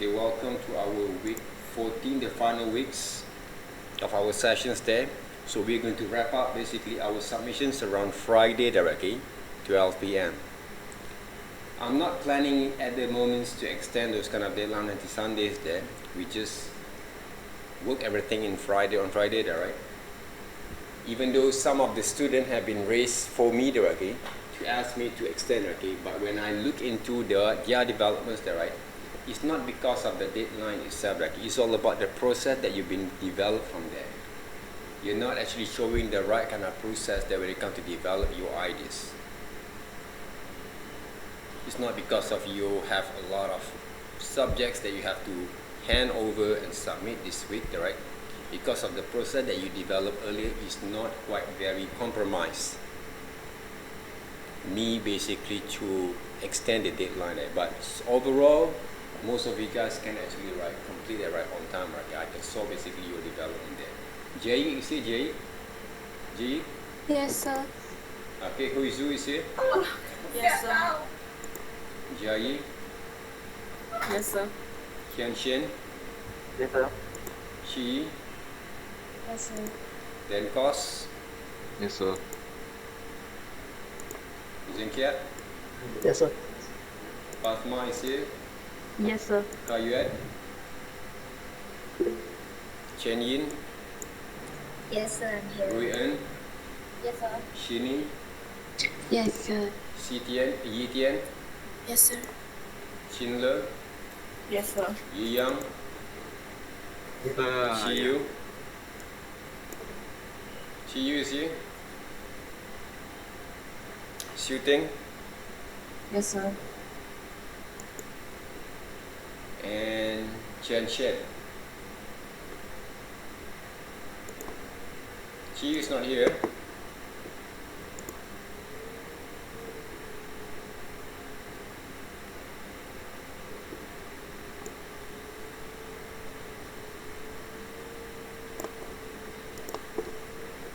Okay, welcome to our week 14, the final weeks of our sessions there. So we're going to wrap up basically our submissions around Friday directly, 12 p.m. I'm not planning at the moment to extend those kind of deadline until Sundays there. We just work everything in Friday on Friday there, right? Even though some of the students have been raised for me directly to ask me to extend, okay, but when I look into their developments there, right, it's not because of the deadline itself, like it's all about the process that you've been developed from there. You're not actually showing the right kind of process that when it comes to develop your ideas. It's not because of you have a lot of subjects that you have to hand over and submit this week, right? Because of the process that you developed earlier is not quite very compromised. Me basically to extend the deadline there, but overall, most of you guys can actually complete it right on time, right? I can saw basically your development there. Jay, is here, Jay? Jay? Yes, sir. Okay, who is here? Yes, sir. Jai? Yes, sir. Kian Shin? Yes, sir. Chi? Yes, sir. Then Kos? Yes, sir. Zinkiat? Yes, sir. Fatma is here? Yes, sir. Kayuat? Chen Yin? Yes, sir, I'm here. Rui En? Yes, sir. Shini? Yes, sir. Si Tian? Yi Tian? Yes, sir. Chin Le? Yes, sir. Yi Yang? Chi Yu? Chi Yu is here? Xiu Ting? Yes, sir. And Chen Shen. Chi Yu is not here.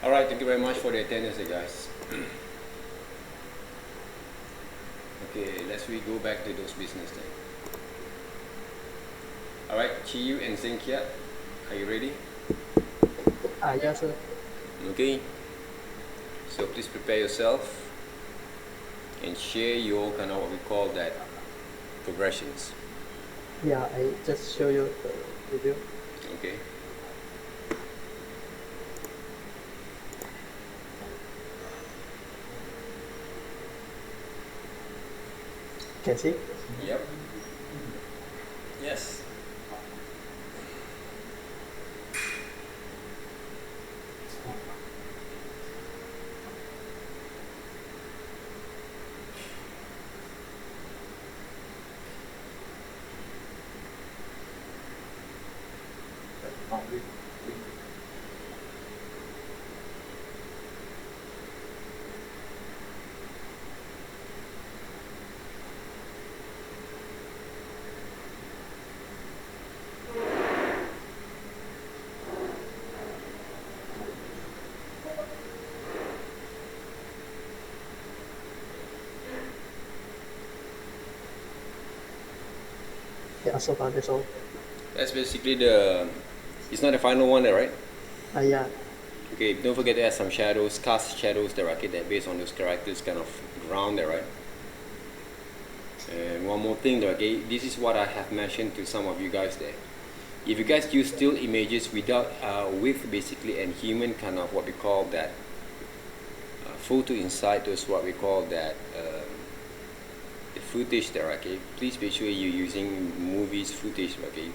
Alright, thank you very much for the attendance, guys. Okay, let's we go back to those business things. Alright, Chi Yu and Zinkia, are you ready? Yes, sir. Okay, so please prepare yourself and share your kind of what we call that progressions. Yeah, I just show you the video. Okay. Can see? Yep. Yes. Yeah, so far that's all. That's basically the, it's not the final one there, right? Yeah. Okay, don't forget to add some shadows, cast shadows there, okay, that based on those characters kind of ground there, right? And one more thing there, okay, this is what I have mentioned to some of you guys there. If you guys use still images without, with basically a human kind of what we call that photo inside, those what we call that the footage there, okay, please make sure you're using movies footage, okay,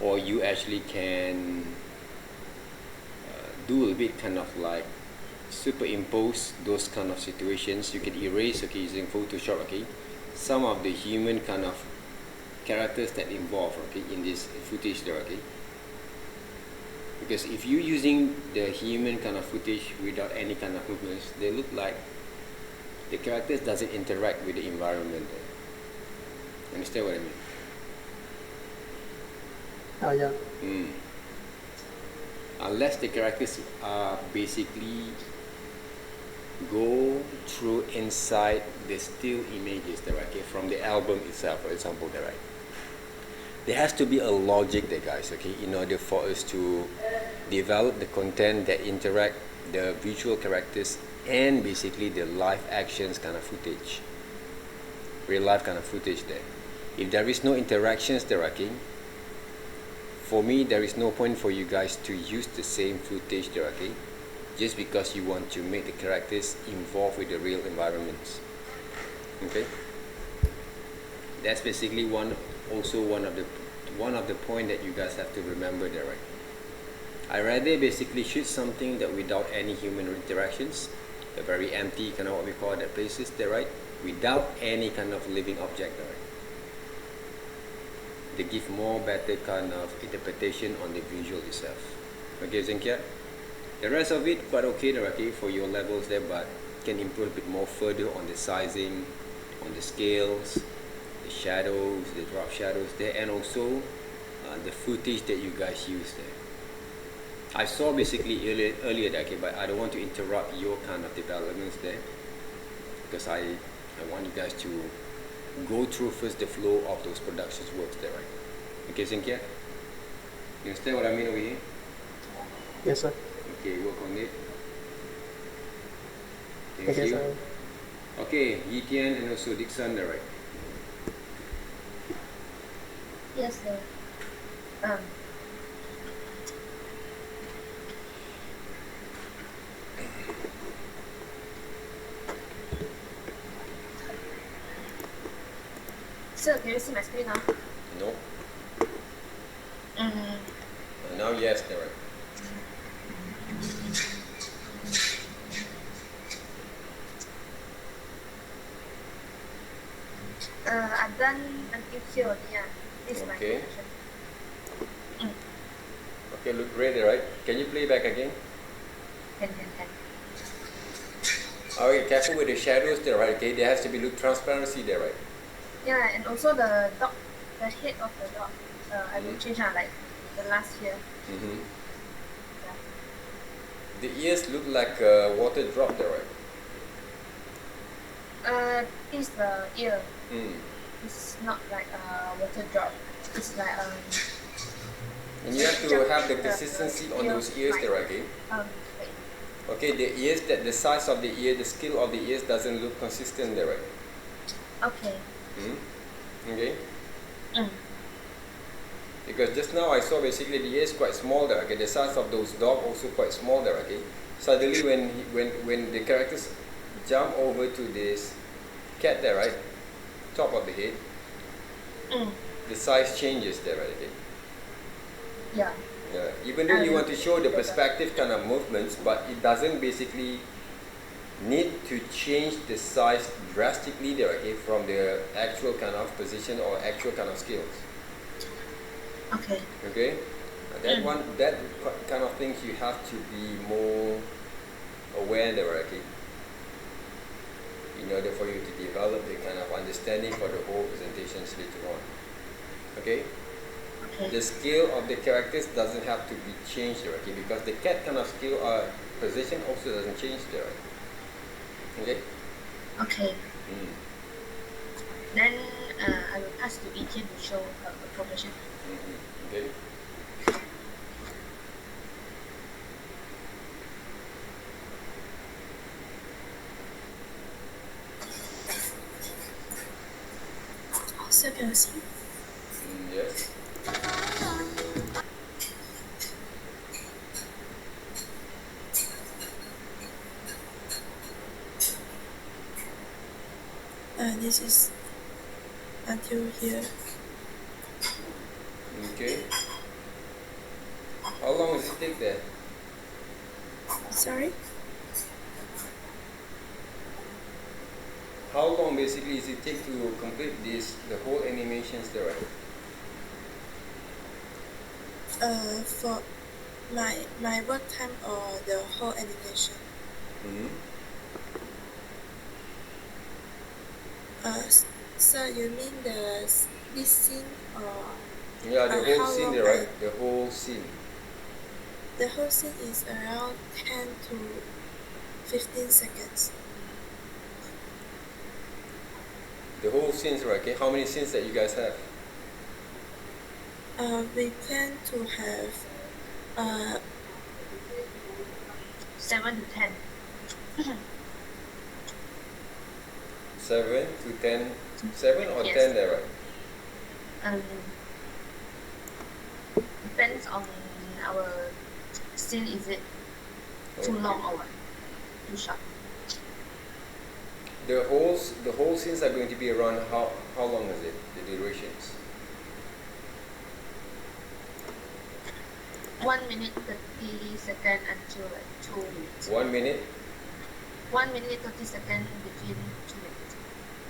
or you actually can do a bit kind of like superimpose those kind of situations. You can erase, okay, using Photoshop, okay, some of the human kind of characters that involve, okay, in this footage there, okay, because if you're using the human kind of footage without any kind of movements, they look like the characters doesn't interact with the environment there. Understand what I mean? Yeah. Unless the characters are basically go through inside the still images there, okay, from the album itself, for example, there, right? there has to be a logic there, guys, okay, in order for us to develop the content that interact the visual characters and basically the live actions kind of footage, real life kind of footage there. If there is no interactions there, okay, for me there is no point for you guys to use the same footage there, okay, just because you want to make the characters involved with the real environments. Okay, that's basically one of the point that you guys have to remember there, right? I rather basically shoot something that without any human interactions, a very empty kind of what we call that places there, right? Without any kind of living object there, right? They give more better kind of interpretation on the visual itself. Okay, Zenkia? The rest of it quite okay there, okay, for your levels there, but can improve a bit more further on the sizing, on the scales, the shadows, the drop shadows there, and also the footage that you guys use there. I saw basically earlier there, okay, but I don't want to interrupt your kind of developments there, because I want you guys to go through first the flow of those productions works there, right? Okay, Zenkia? You understand what I mean over here? Yes, sir. Okay, work on it. Thank Okay, you. sir. Okay, Yi Tian and also Dixon there, right? Yes, sir. Sir, can you see my screen now? No. Mm, Now yes, there, right? I've done until here only, yeah. This is my Okay. position. Okay, look great there, right? Can you play back again? Can. Okay, careful with the shadows there, right? Okay, there has to be look transparency there, right? Yeah, and also the dog, the head of the dog, I will change like the last year. Mm-hmm. Yeah. The ears look like a water drop there, right? This is the ear. Mm. It's not like a water drop. It's like And you have to have the consistency on those ears there, right? Okay? wait. Okay, the ears, that the size of the ear, the scale of the ears doesn't look consistent there, right? Okay. Mm. Okay? Mm. Because just now I saw basically the ears quite small there, okay? The size of those dogs also quite small there, okay? Suddenly when the characters jump over to this cat there, right? Top of the head, the size changes there, right? Okay? Yeah. Yeah. Even though you want to show the perspective kind of movements, but it doesn't basically need to change the size drastically there, okay, from the actual kind of position or actual kind of skills. Okay. Okay? That kind of things you have to be more aware there, okay? In order for you to develop the kind of understanding for the whole presentations later on. Okay? Okay. The scale of the characters doesn't have to be changed there, okay? Because the cat kind of scale position also doesn't change there. Okay? Okay. Mm. Then I will pass to Etienne to show her progression. Mm-hmm. Okay? Ça bien aussi. Yes. This is until here. Okay. How long does it take there? Sorry? How long basically does it take to complete the whole animations there, right? For my work time or the whole animation? Mm-hmm. So you mean this scene or Yeah, the whole how scene long there, right? The whole scene. the whole scene is around 10 to 15 seconds. The whole scenes, right? Okay, how many scenes that you guys have? We plan to have 7 to 10. 7 to 10, 7 or Yes. 10 there, right? Depends on our scene. Is it too Okay. long or what? Too short? The whole scenes are going to be around how long is it? The durations? 1 minute 30 second until like 2 minutes. 1 minute, 1 minute 30 second between 2 minutes.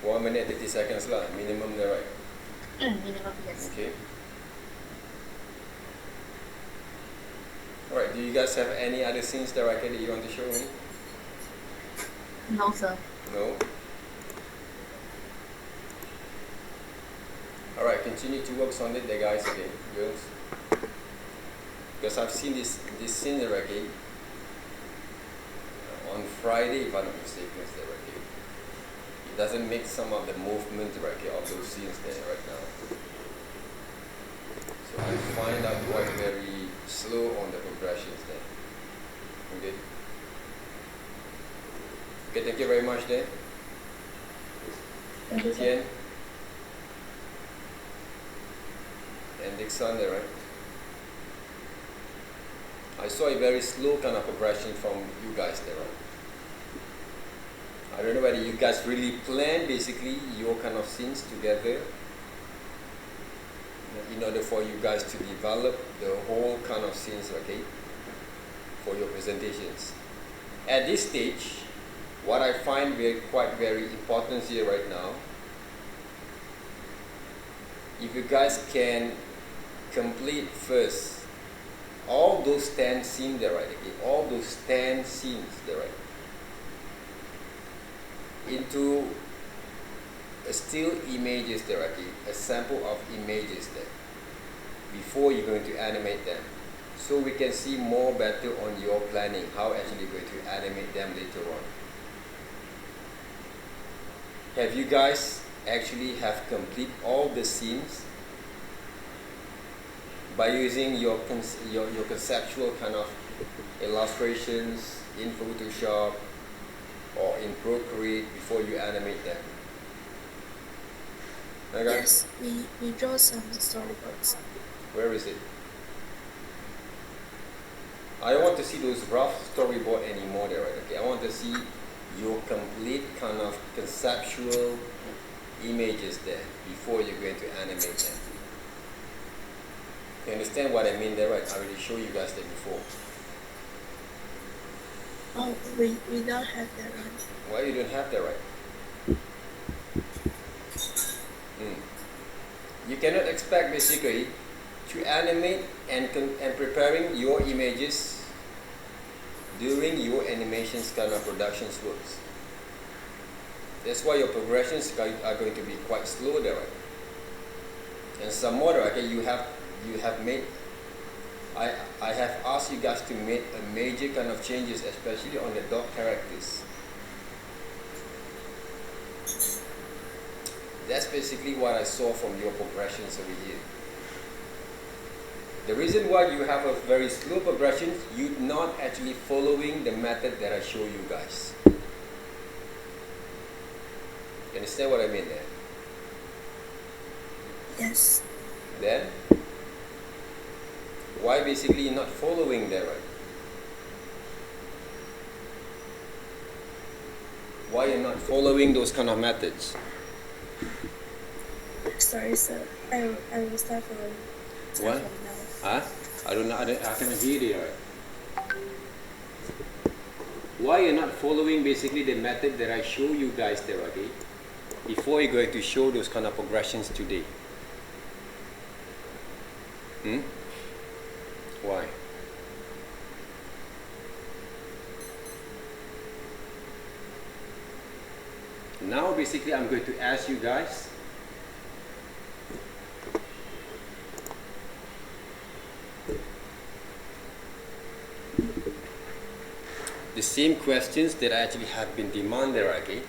1 minute 30 seconds lah, minimum there, right? Minimum, yes. Okay. Alright, do you guys have any other scenes that you want to show me? No, sir. No? Alright, continue to work on it there, guys, okay, girls. Because I've seen this scene already on Friday, if I'm not mistaken, okay. It doesn't make some of the movement already of those scenes there right now. So I find out quite very slow on the progressions there. Okay. Okay, thank you very much then. Thank you, sir. Tien and Dixon there, right? I saw a very slow kind of progression from you guys there, right? I don't know whether you guys really plan basically your kind of scenes together in order for you guys to develop the whole kind of scenes, okay, for your presentations. At this stage, what I find quite very important here right now, if you guys can complete first all those 10 scenes there, right? Okay, all those 10 scenes there, right? Into a still images there, okay? A sample of images there before you're going to animate them, so we can see more better on your planning how actually you're going to animate them later on. Have you guys actually have complete all the scenes by using your conceptual kind of illustrations in Photoshop or in Procreate before you animate them? Okay. Yes, we draw some storyboards. Where is it? I don't want to see those rough storyboard anymore there, right? Okay, I want to see your complete kind of conceptual images there before you're going to animate them. You understand what I mean there, right? I already showed you guys that before. Oh, we don't have that one. Why you don't have that, right? You cannot expect basically to animate and preparing your images during your animations kind of productions works. That's why your progressions are going to be quite slow there, right? And some more, okay, you have made, I have asked you guys to make a major kind of changes, especially on the dog characters. That's basically what I saw from your progressions over here. The reason why you have a very slow progression, you're not actually following the method that I show you guys. You understand what I mean there? Yes. Then, why basically you're not following that, right? Why you're not following those kind of methods? Sorry, sir. I will start from What? now. Huh? I don't know. I cannot hear you. Right? Why you're not following basically the method that I show you guys there, okay? Before you're going to show those kind of progressions today. Why? Now basically I'm going to ask you guys the same questions that actually have been demanded, okay?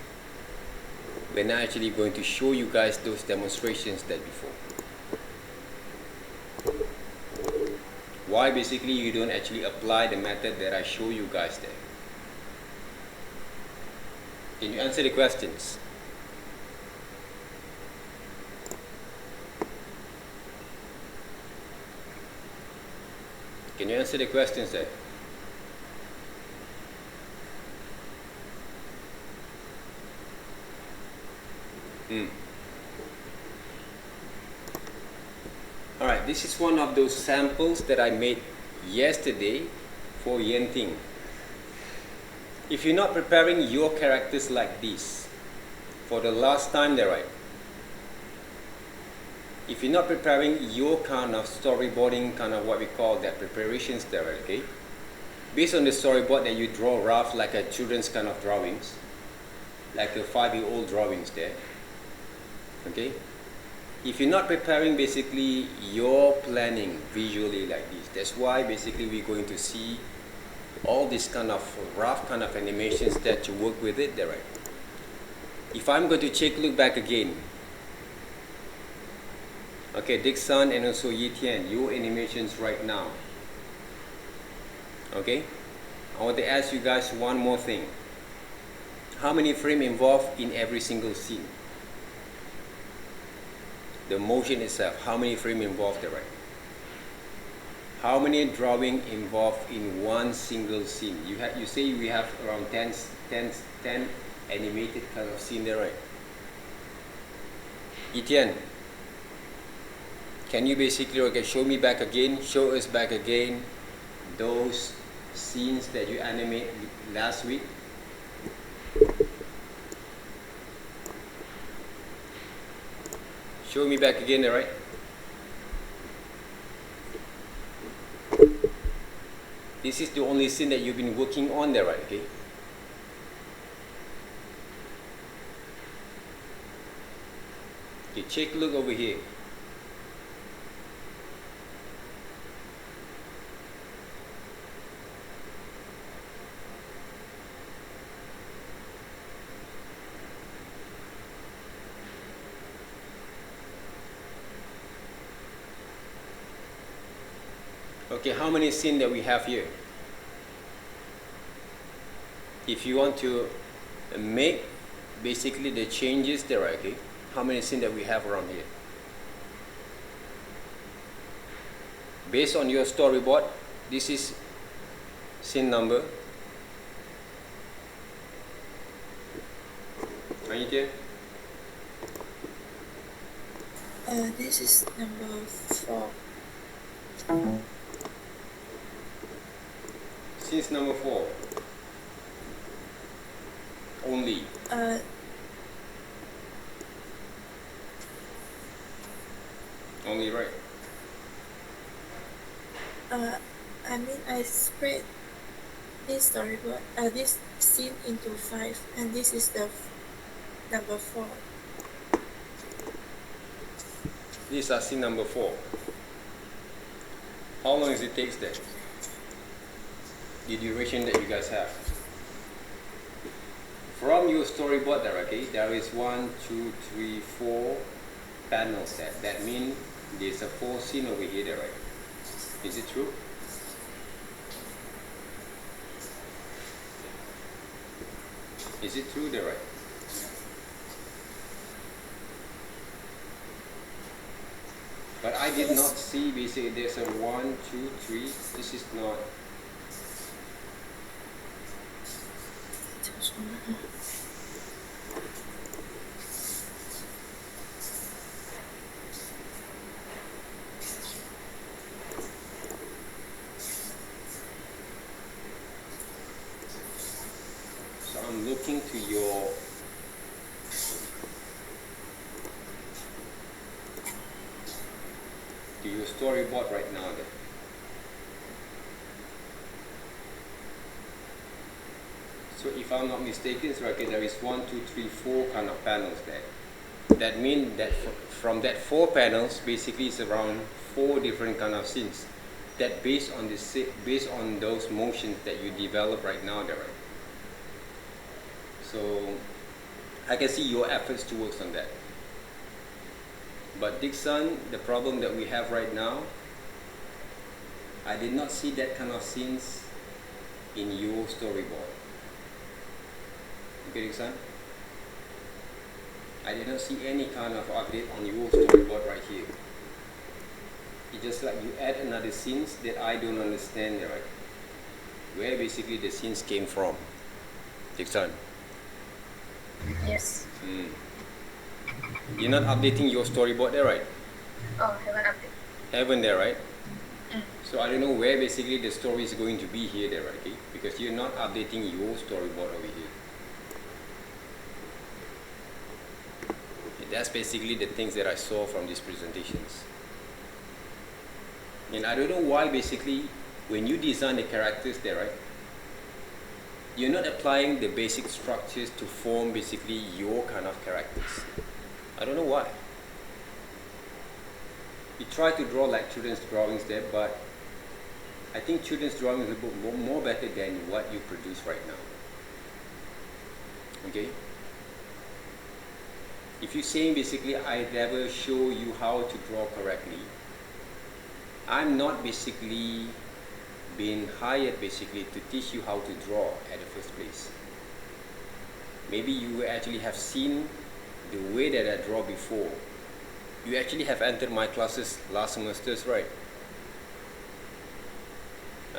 We're not actually going to show you guys those demonstrations that before. Why basically you don't actually apply the method that I show you guys there? Can you answer the questions? Can you answer the questions there? Alright, this is one of those samples that I made yesterday for Yenting. If you're not preparing your characters like this for the last time there, right? If you're not preparing your kind of storyboarding, kind of what we call that preparations there, right, okay? Based on the storyboard that you draw rough like a children's kind of drawings, like a 5-year-old drawings there, okay? If you're not preparing basically your planning visually like this, that's why basically we're going to see all this kind of rough kind of animations that you work with it there, right? If I'm going to take a look back again, okay, Dixon and also Yi Tian, your animations right now, okay? I want to ask you guys one more thing. How many frames involved in every single scene? The motion itself, how many frames involved there, right? How many drawing involved in one single scene? You say we have around 10 animated kind of scene there, right? Etienne, can you basically, okay, show me back again, show us back again those scenes that you animate last week? Show me back again, right? This is the only scene that you've been working on there, right? Okay. Okay, take a look over here. Okay, how many scenes that we have here? If you want to make basically the changes there, okay, how many scenes that we have around here? Based on your storyboard, this is scene number. Anita? This is number 4. Scenes number 4. Only. Only, right? I mean, I spread this storyboard, this scene into 5, and this is the number 4. These are scene number 4. How long does it take then? The duration that you guys have. From your storyboard there, okay, there is 1, 2, 3, 4 panels there. That means there's a 4 scene over here there, right? Is it true? Is it true there, right? But I did not see basically there's a 1, 2, 3. This is not. So I'm looking to your storyboard right now then. So if I'm not mistaken, so okay, there is 1, 2, 3, 4 kind of panels there. That means that from that 4 panels, basically it's around 4 different kind of scenes. That based on those motions that you develop right now there, right? So I can see your efforts to work on that. But Dixon, the problem that we have right now, I did not see that kind of scenes in your storyboard. Okay, Dixon? I did not see any kind of update on your storyboard right here. It's just like you add another scenes that I don't understand, right? Where basically the scenes came from. Dixon? Yes. You're not updating your storyboard there, right? Oh, haven't updated. Haven't there, right? So I don't know where basically the story is going to be here there, right? Okay? Because you're not updating your storyboard over here. That's basically the things that I saw from these presentations. And I don't know why basically when you design the characters there, right? You're not applying the basic structures to form basically your kind of characters. I don't know why. You try to draw like children's drawings there, but I think children's drawings is a bit more better than what you produce right now. Okay? If you're saying basically I never show you how to draw correctly, I'm not basically being hired basically to teach you how to draw at the first place. Maybe you actually have seen the way that I draw before. You actually have entered my classes last semesters, right?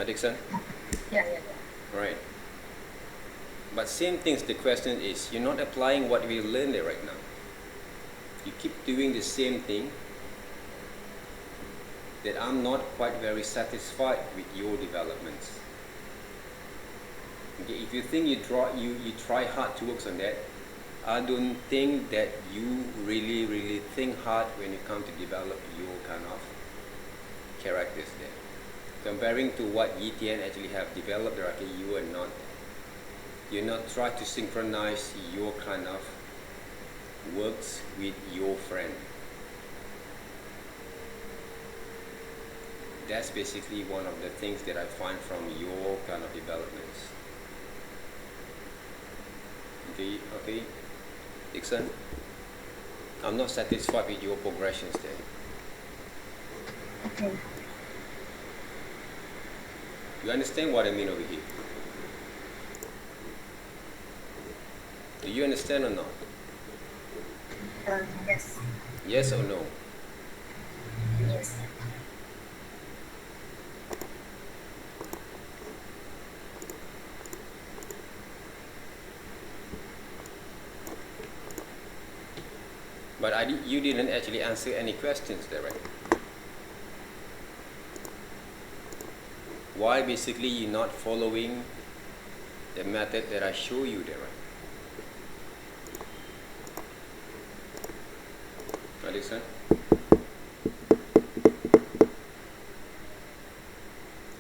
Dixon? Yeah. Right. But same things, the question is, you're not applying what we learned there right now. You keep doing the same thing that I'm not quite very satisfied with your developments. Okay, if you think you try hard to work on that, I don't think that you really think hard when you come to develop your kind of characters there. Comparing to what Yi Tian actually have developed, okay, you are not. You're not trying to synchronize your kind of works with your friend. That's basically one of the things that I find from your kind of developments. Okay, Dixon? I'm not satisfied with your progressions there. Okay. You understand what I mean over here? Do you understand or not? Yes. Yes or no? Yes. But you didn't actually answer any questions there, right? Why basically you're not following the method that I show you there, right? Alexan?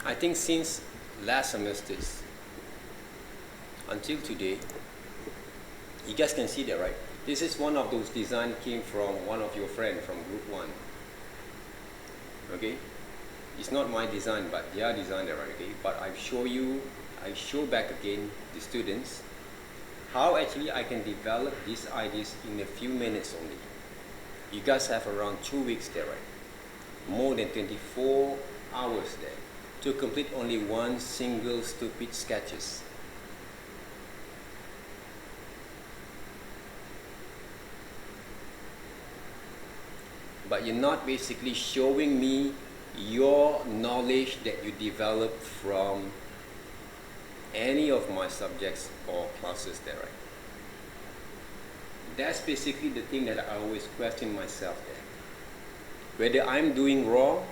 I think since last semesters until today, you guys can see that, right? This is one of those design came from one of your friends from group 1. Okay? It's not my design, but their design there, okay? But I show back again the students how actually I can develop these ideas in a few minutes only. You guys have around 2 weeks there, right? More than 24 hours there to complete only one single stupid sketches. But you're not basically showing me your knowledge that you developed from any of my subjects or classes there, right? That's basically the thing that I always question myself there. Whether I'm doing wrong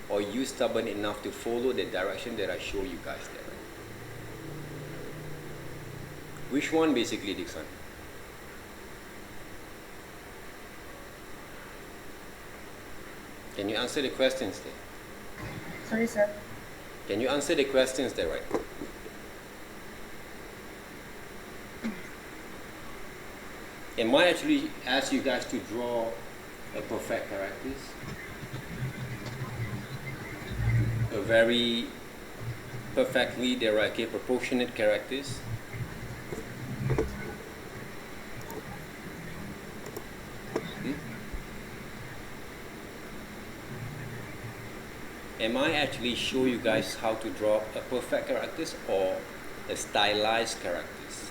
or you stubborn enough to follow the direction that I show you guys there, right? Which one basically, Dixon? Can you answer the questions there? Sorry, sir. Can you answer the questions there, right? Am I actually ask you guys to draw a perfect characters? A very perfectly directed, proportionate characters? am I actually show you guys how to draw a perfect characters or a stylized characters?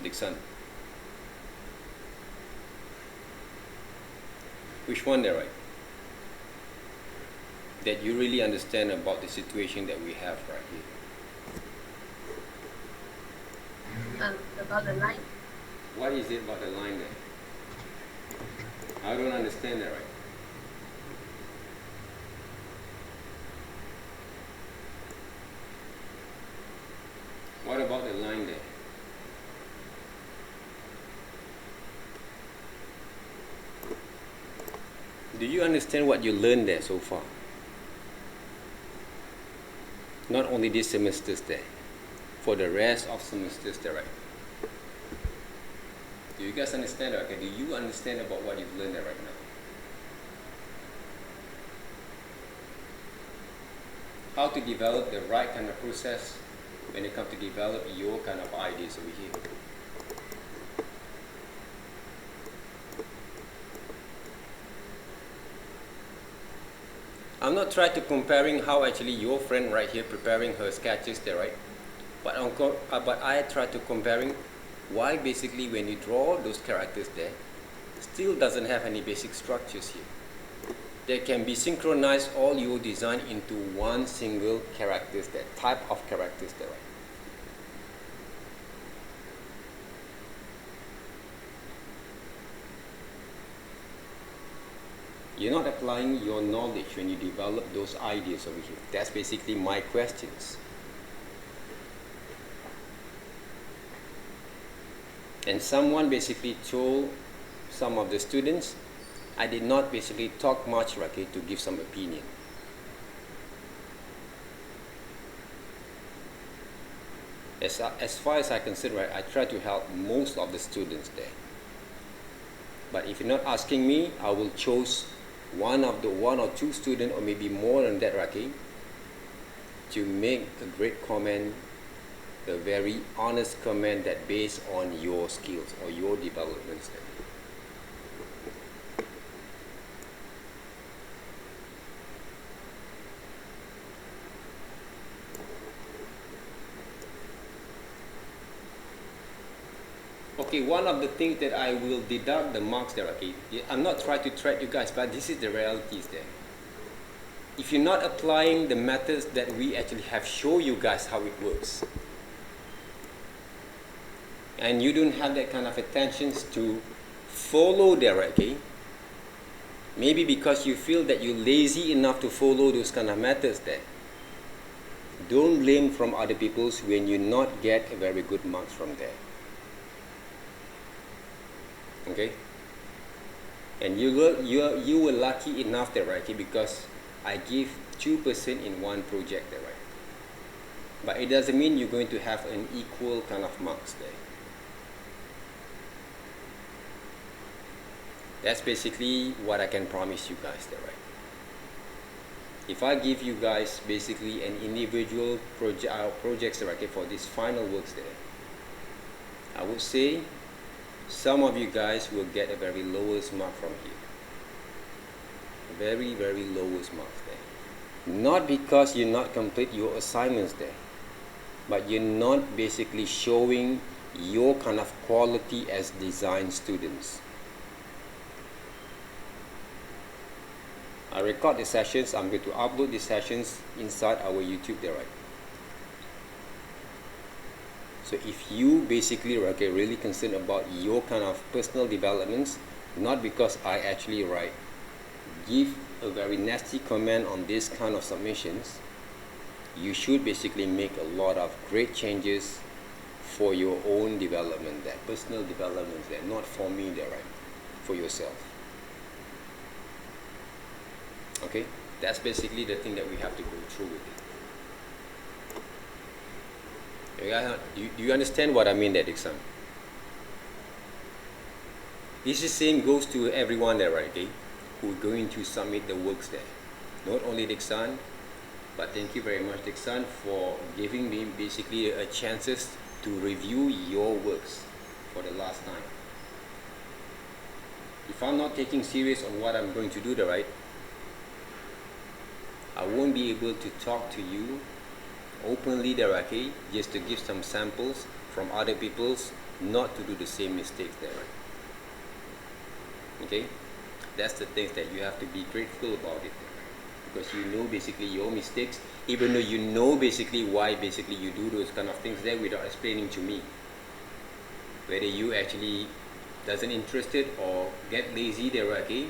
Dixon. Which one there, right? That you really understand about the situation that we have right here. About the line. What is it about the line there? I don't understand that, right? What about the line there? Do you understand what you learned there so far? Not only this semesters there, for the rest of semesters there, right? Do you guys understand that? Okay, do you understand about what you've learned there right now? How to develop the right kind of process when it comes to develop your kind of ideas over here. I'm not trying to comparing how actually your friend right here preparing her sketches there, right? But I try to comparing why basically when you draw those characters there, still doesn't have any basic structures here. They can be synchronized all your design into one single characters there, type of characters there, right? You're not applying your knowledge when you develop those ideas over here. That's basically my questions. And someone basically told some of the students, I did not basically talk much, okay, to give some opinion. As far as I consider, right, I try to help most of the students there. But if you're not asking me, I will choose one or two students, or maybe more than that, okay, to make a great comment, a very honest comment that based on your skills or your developments there. Okay, one of the things that I will deduct the marks there, okay, I'm not trying to threat you guys, but this is the realities there. If you're not applying the methods that we actually have show you guys how it works, and you don't have that kind of attentions to follow there, okay, maybe because you feel that you're lazy enough to follow those kind of methods there, don't blame from other people's when you not get a very good marks from there. Okay, and you were lucky enough there, right? Because I give 2% in one project there, right? But it doesn't mean you're going to have an equal kind of marks there. That's basically what I can promise you guys there, right? If I give you guys basically an individual projects, okay, for this final works there, I would say some of you guys will get a very lowest mark from here. Very, very lowest marks there. Not because you not complete your assignments there, but you're not basically showing your kind of quality as design students. I record the sessions. I'm going to upload the sessions inside our YouTube there, right? So if you basically really concerned about your kind of personal developments, not because I actually give a very nasty comment on this kind of submissions, you should basically make a lot of great changes for your own development there, personal development there, not for me there, right? For yourself. Okay, that's basically the thing that we have to go through with it. Do you understand what I mean there, Dixon? This is same goes to everyone there, right? Okay, who are going to submit the works there. Not only Dixon, but thank you very much, Dixon, for giving me basically a chances to review your works for the last time. If if I'm not taking serious on what I'm going to do, right, I won't be able to talk to you openly there, okay, just to give some samples from other people's, not to do the same mistakes there, right? Okay, that's the things that you have to be grateful about it, because you know basically your mistakes, even though you know basically why basically you do those kind of things there without explaining to me, whether you actually doesn't interested or get lazy there, okay,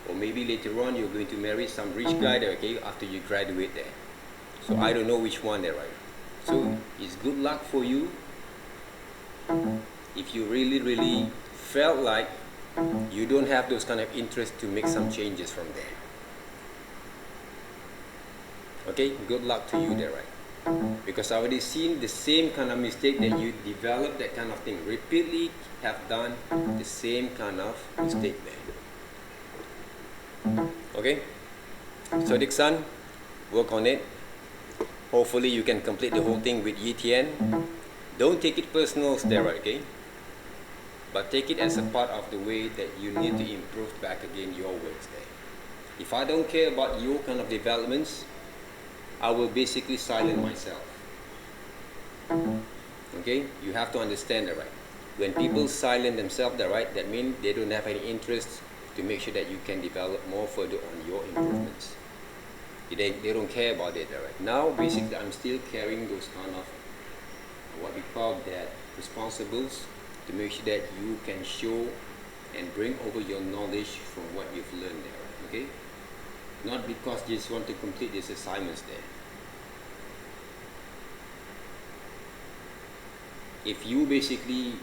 or maybe later on you're going to marry some rich guy there, okay, after you graduate there. So I don't know which one there, right? So it's good luck for you if you really felt like you don't have those kind of interest to make some changes from there. Okay, good luck to you there, right? Because I already seen the same kind of mistake that you developed, that kind of thing, repeatedly have done the same kind of mistake there. Okay, so Dixon, work on it. Hopefully you can complete the whole thing with Yi Tian. Don't take it personal there, okay? But take it as a part of the way that you need to improve back again your works there. If I don't care about your kind of developments, I will basically silence myself. Okay, you have to understand that, right? When people silence themselves, that right, that means they don't have any interest to make sure that you can develop more further on your improvements. They don't care about it, right? Now, basically, I'm still carrying those kind of what we call that responsibles to make sure that you can show and bring over your knowledge from what you've learned there, okay? Not because you just want to complete these assignments there. If you basically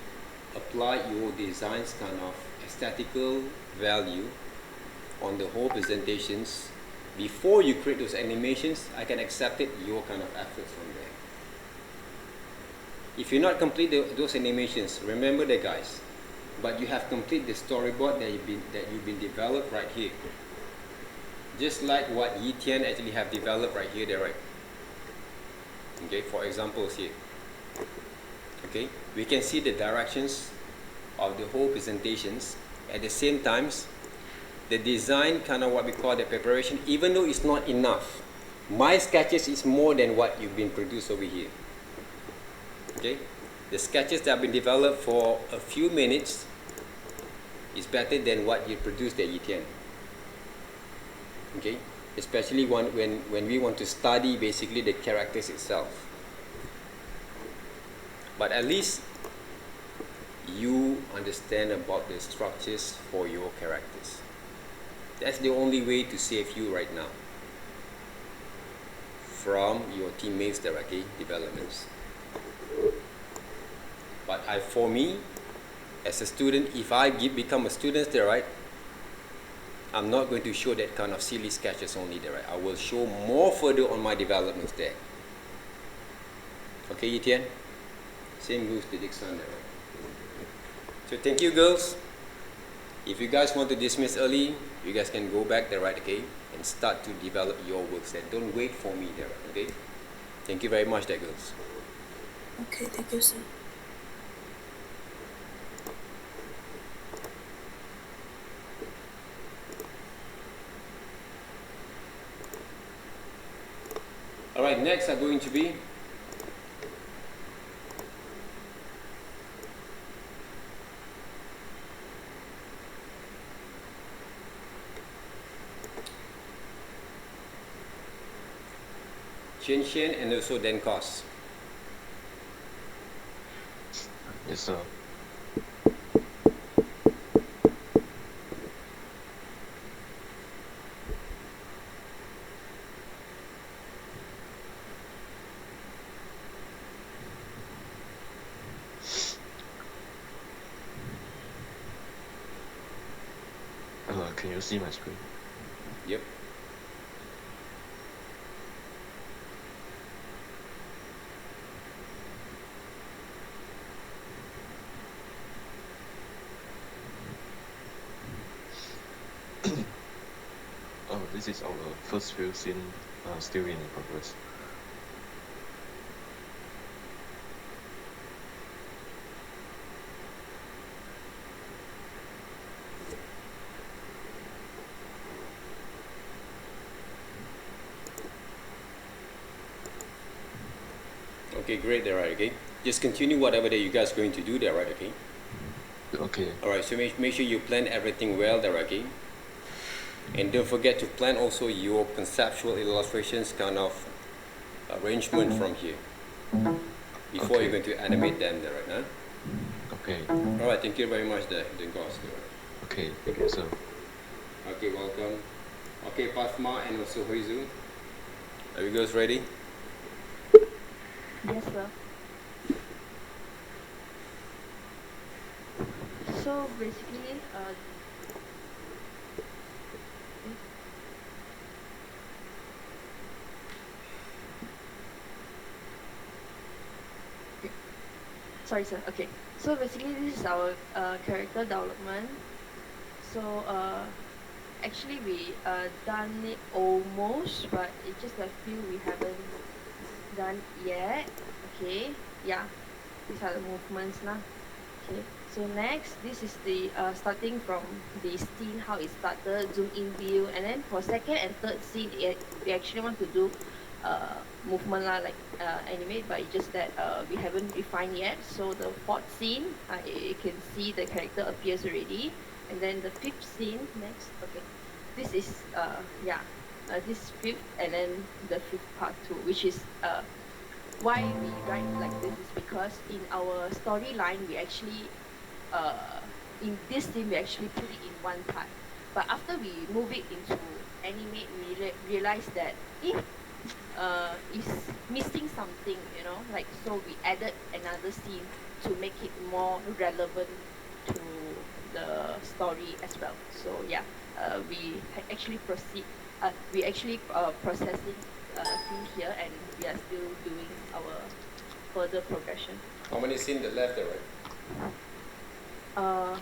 apply your design's kind of aesthetical value on the whole presentations, before you create those animations, I can accept it, your kind of efforts from there. If you not complete those animations, remember that, guys, but you have complete the storyboard that you've been developed right here. Just like what Yi Tian actually have developed right here, there, right? Okay, for examples here. Okay, we can see the directions of the whole presentations. At the same times, the design kind of what we call the preparation, even though it's not enough, my sketches is more than what you've been produced over here. Okay, the sketches that have been developed for a few minutes is better than what you produced at Yi Tian. Okay, especially when we want to study basically the characters itself. But at least you understand about the structures for your characters. That's the only way to save you right now from your teammates' directly developments. But for me, as a student, if I become a student there, right, I'm not going to show that kind of silly sketches only there, right? I will show more further on my developments there. Okay, Yi Tian? Same goes to Dixon there, right? So thank you, girls. If you guys want to dismiss early, you guys can go back there, right, okay, and start to develop your works there. Don't wait for me there, okay? Thank you very much there, girls. Okay, thank you, sir. Alright, next are going to be Chen Chen and also Dan Kos. Yes, sir. Can you see my screen? Yep. This is our first few scene, still in progress. Okay, great there, right? Okay. Just continue whatever that you guys are going to do there, right? Okay. Okay. All right. So make sure you plan everything well there, okay? And don't forget to plan also your conceptual illustrations kind of arrangement from here before Okay. you're going to animate them there, right? Huh? Okay. All right. Thank you very much, there, the guys. Okay. Thank you, sir. Okay, welcome. Okay, Pasma and also Huizu. Are you guys ready? Yes, sir. So basically, sorry, sir. Okay. So basically, this is our character development. So actually, we done it almost, but it's just a few we haven't done yet. Okay. Yeah. These are the movements now. Okay, so next, this is the starting from the scene, how it started, zoom in view, and then for second and third scene, we actually want to do movement lah, like animate, but it's just that we haven't refined yet. So the fourth scene, you can see the character appears already, and then the fifth scene next. Okay, this is this fifth, and then the fifth part too, which is why we write like this is because in our storyline we actually in this scene we actually put it in one part, but after we move it into animate we realize that is missing something, you know, like, so we added another scene to make it more relevant to the story as well. So yeah, actually processing through here, and we are still doing our further progression. How many scenes that left there, right? Uh,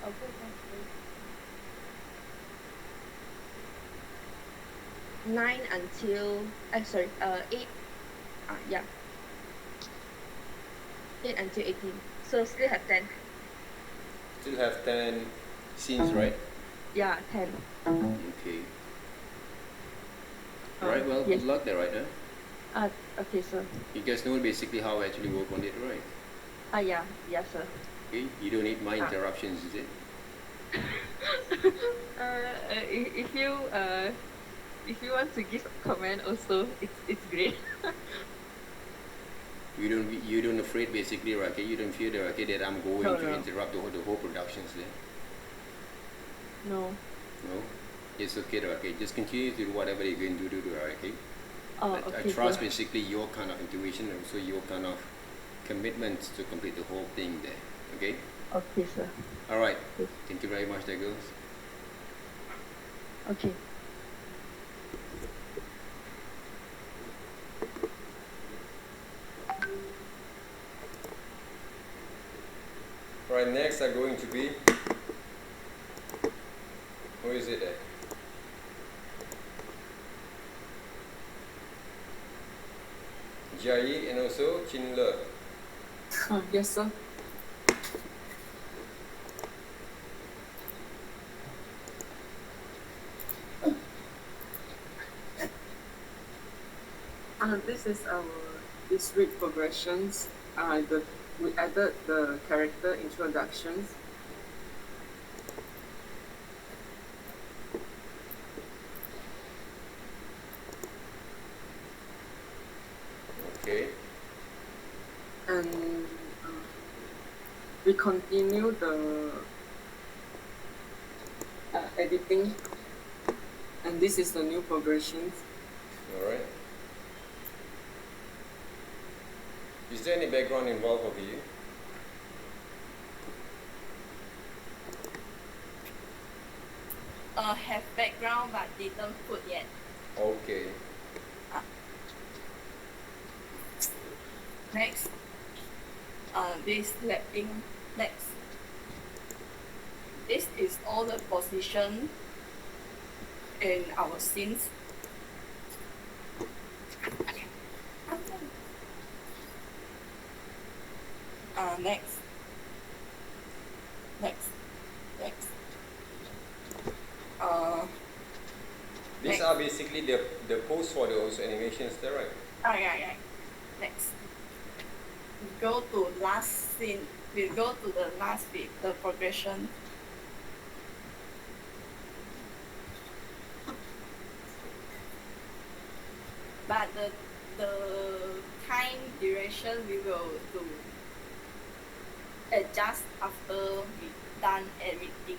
I'll go down to 9 until sorry 8 yeah 8 until 18, so still have 10. Still have 10 scenes, right? Yeah, 10. Okay. Alright, well, yes. good luck there, right? Huh? Okay, sir. You guys know basically how I actually work on it, right? Yeah, sir. Okay, you don't need my interruptions, is it? If you want to give a comment also, it's great. You don't afraid basically, right? Okay, you don't fear that, okay, that I'm going No, to no. interrupt the whole productions there. No. No, it's okay, right? Okay, just continue to do whatever you're going to do, right? Okay. Oh, I okay, trust sir. basically your kind of intuition and also your kind of commitment to complete the whole thing there. Okay. Okay, sir. All right. Yes. Thank you very much, there, girls. Okay. All right. Next are going to be. Who is it there? Jai and also Chin Le. Yes, sir. This is our this week progressions. We added the character introductions. Okay. And we continue the editing, and this is the new progressions. All right. Is there any background involved over you? Have background but didn't put yet. Okay. Next, this lapping next. This is all the position in our scenes. Next. These are basically the post for those animations there, right? Yeah. Next. Go to last scene. We go to the last bit, the progression. But the time duration we will do adjust after we done everything.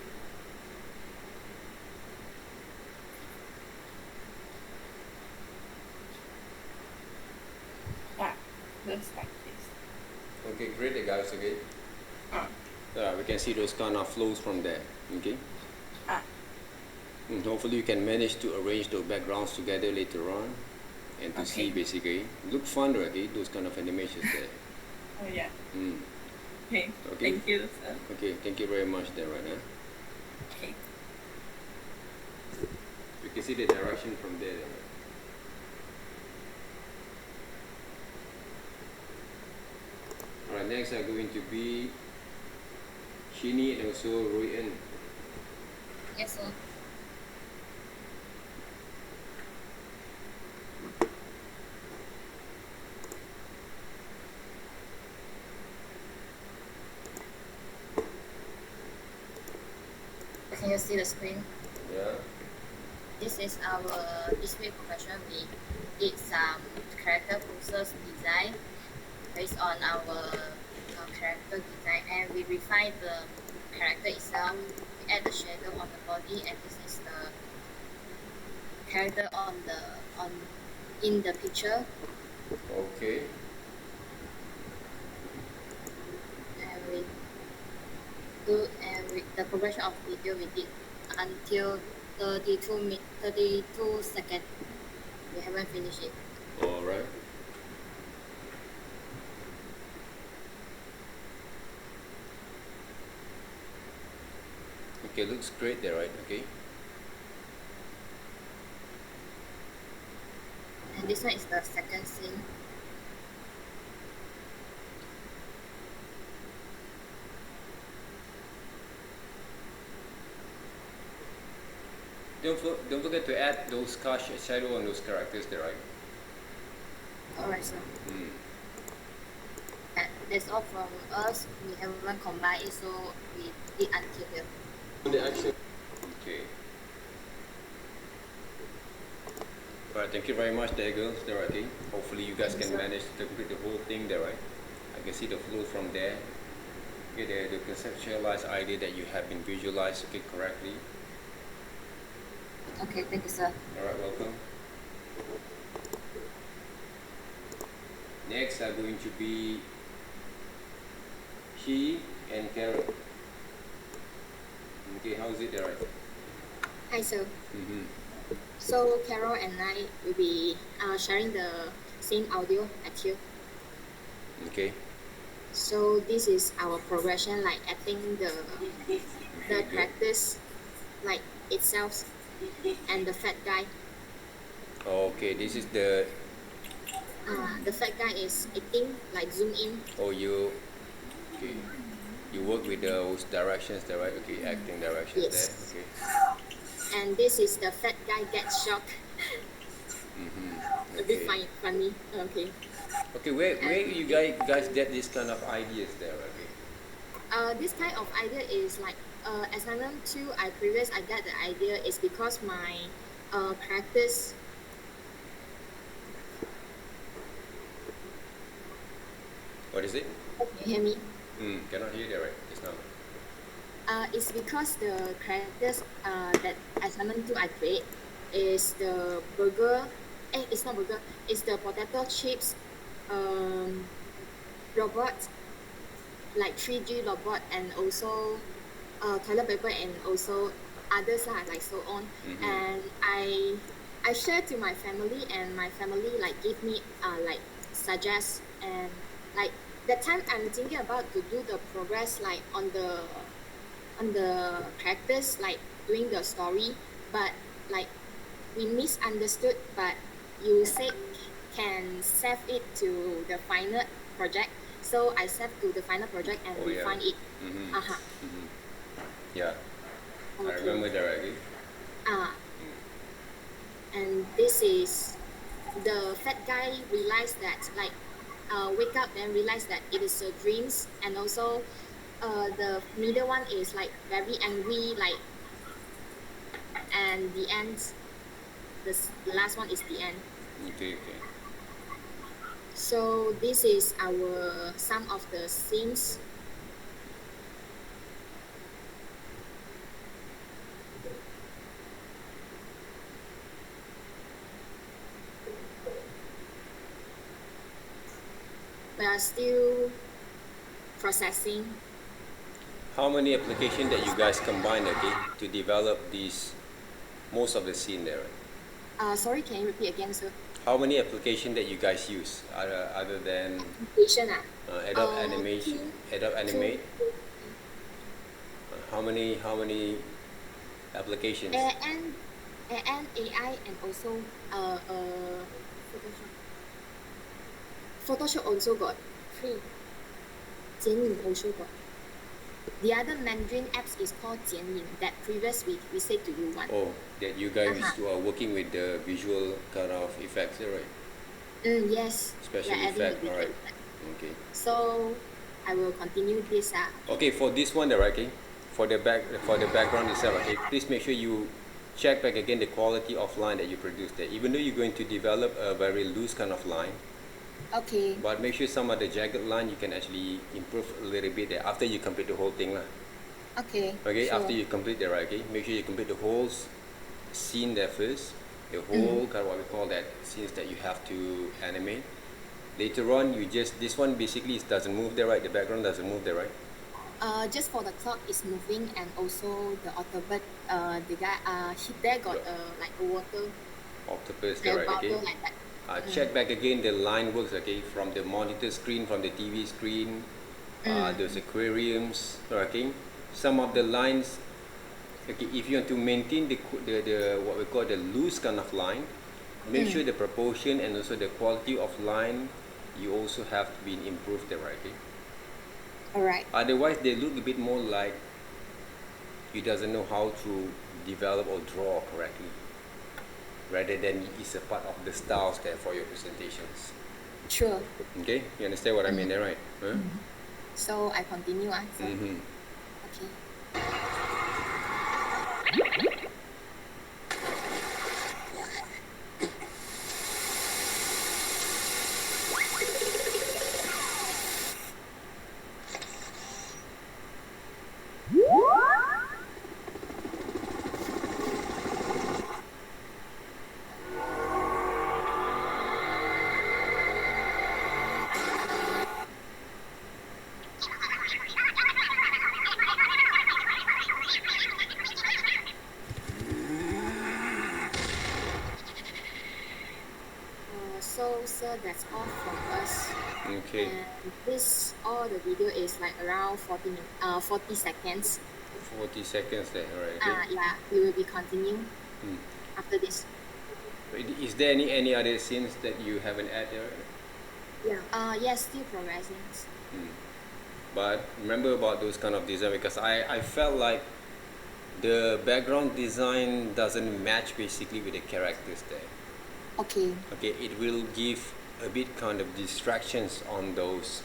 Yeah, just like this. Okay, great guys, okay. Uh, We can see those kind of flows from there, okay. uh, And hopefully you can manage to arrange those backgrounds together later on and to see Okay. basically. Look fun, okay, those kind of animations there. oh yeah. Mm. Okay. Okay. Thank you, sir. Okay, thank you very much there, right? Huh? Okay. You can see the direction from there. Right? Alright, next are going to be Shini and also Ruyen. Yes, sir. Can you see the screen? Yeah. This is our display progression. We did some character poses design based on our character design, and we refine the character itself. We add the shadow on the body, and this is the character in the picture. Okay. And we do the progression of video we did until 32 seconds. We haven't finished it. Alright. Okay, looks great there, right? Okay. And this one is the second scene. Don't forget to add those shadow on those characters there, right? Alright, sir. Mm. That's all from us. We haven't combined it, so we did until here. Okay. Alright, thank you very much there, girls. There, okay. Hopefully you guys Thank you, can sir. manage to complete the whole thing there, right? I can see the flow from there. Okay, the conceptualized idea that you have been visualized, okay, correctly. Okay, thank you, sir. Alright, welcome. Next are going to be she and Carol. Okay, how's it there, right? Hi, sir. Mm-hmm. So Carol and I will be sharing the same audio at here. Okay. So this is our progression, like adding the Okay, good. characters, like itself, and the fat guy. Okay, this is The fat guy is eating, like zoom in. you okay. You work with those directions there, right? Okay, acting directions Yes. there. Okay. And this is the fat guy gets shocked. Mm-hmm. A bit Okay. funny. Okay. Okay, where you guys get this kind of ideas there, okay? This kind of idea is like assignment 2 I got the idea is because my characters. What is it? Can you hear me? Cannot hear that right just now. It's because the characters that assignment 2 I create is the burger. It's not burger. It's the potato chips robot, like 3D robot, and also toilet paper, and also others lah, like so on. Mhm. And I share to my family, and my family like give me like suggest, and like that time I'm thinking about to do the progress like on the characters, like doing the story, but like we misunderstood, but you said can save it to the final project, so I saved to the final project and Oh, yeah. refine it. Mm-hmm. Uh-huh. Mm-hmm. Yeah, I Okay. remember that, okay? And this is the fat guy realized that wake up and realize that it is a dreams, and also the middle one is like very angry, like, and the end, the last one is the end. Okay. So this is our some of the scenes. We are still processing. How many applications that you guys combined, okay, to develop these most of the scene there? Sorry, can you repeat again, sir? How many applications that you guys use other than Patient, Adobe Animation, Adobe Animate? How many applications? and AI, and also Photoshop. Photoshop also got free. Jianying also got. The other Mandarin apps is called Jianying. That previous week we said to you one. Oh, that you guys Uh-huh. are working with the visual kind of effects, right? Yes. Special we are adding effect, the visual alright. effect. Okay. So I will continue this. Okay, for this one, there, okay, for the background itself, okay, please make sure you check back again the quality of line that you produced there. Even though you're going to develop a very loose kind of line, Okay. but make sure some of the jagged line you can actually improve a little bit there after you complete the whole thing lah. Okay. Okay, sure. after you complete that, right, okay, make sure you complete the whole scene there first, the whole kind of what we call that scenes that you have to animate. Later on, this one basically doesn't move there, right? The background doesn't move there, right? Just for the clock is moving, and also the Autobot, the guy, there got like a water, Octopus a there, right? bubble Okay. like that. Check back again the line works, okay, from the monitor screen, from the TV screen, those aquariums, okay. Some of the lines, okay, if you want to maintain the what we call the loose kind of line, make sure the proportion and also the quality of line you also have to be improved there, right? Okay. Alright. Otherwise, they look a bit more like you doesn't know how to develop or draw correctly, rather than it's a part of the styles there for your presentations. Sure. Okay, you understand what I mean there, right? Huh? So I continue. So, Mm-hmm. okay. So, sir, that's all from us. Okay. And this, all the video is like around 40 seconds. 40 seconds there, alright. Okay. Yeah, we will be continuing Mm. after this. Is there any other scenes that you haven't added there? Yes, still progressing. But remember about those kind of design, because I felt like the background design doesn't match basically with the characters there. Okay. Okay, it will give a bit kind of distractions on those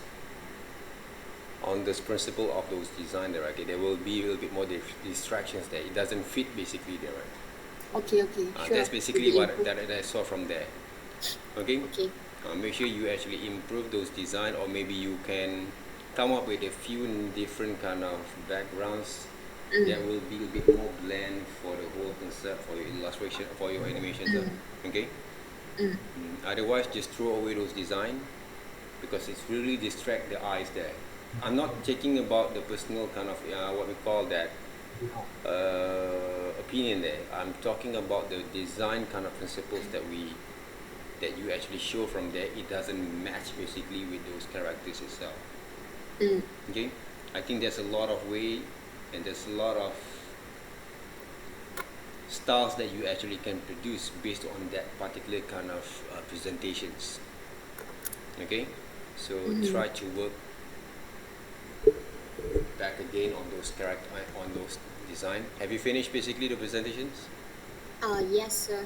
principle of those design there. Okay, there will be a little bit more distractions there. It doesn't fit basically there, right? Okay, sure. That's basically Will be what improved. that I saw from there. Okay. Okay. Make sure you actually improve those design, or maybe you can come up with a few different kind of backgrounds that will be a bit more bland for the whole concept, for your illustration, for your animation. Okay. Otherwise, just throw away those design, because it's really distract the eyes there. I'm not talking about the personal kind of what we call that opinion there. I'm talking about the design kind of principles that you actually show from there. It doesn't match basically with those characters itself. Okay, I think there's a lot of way, and there's a lot of styles that you actually can produce based on that particular kind of presentations. Okay, so try to work back again on those design. Have you finished basically the presentations? Yes, sir.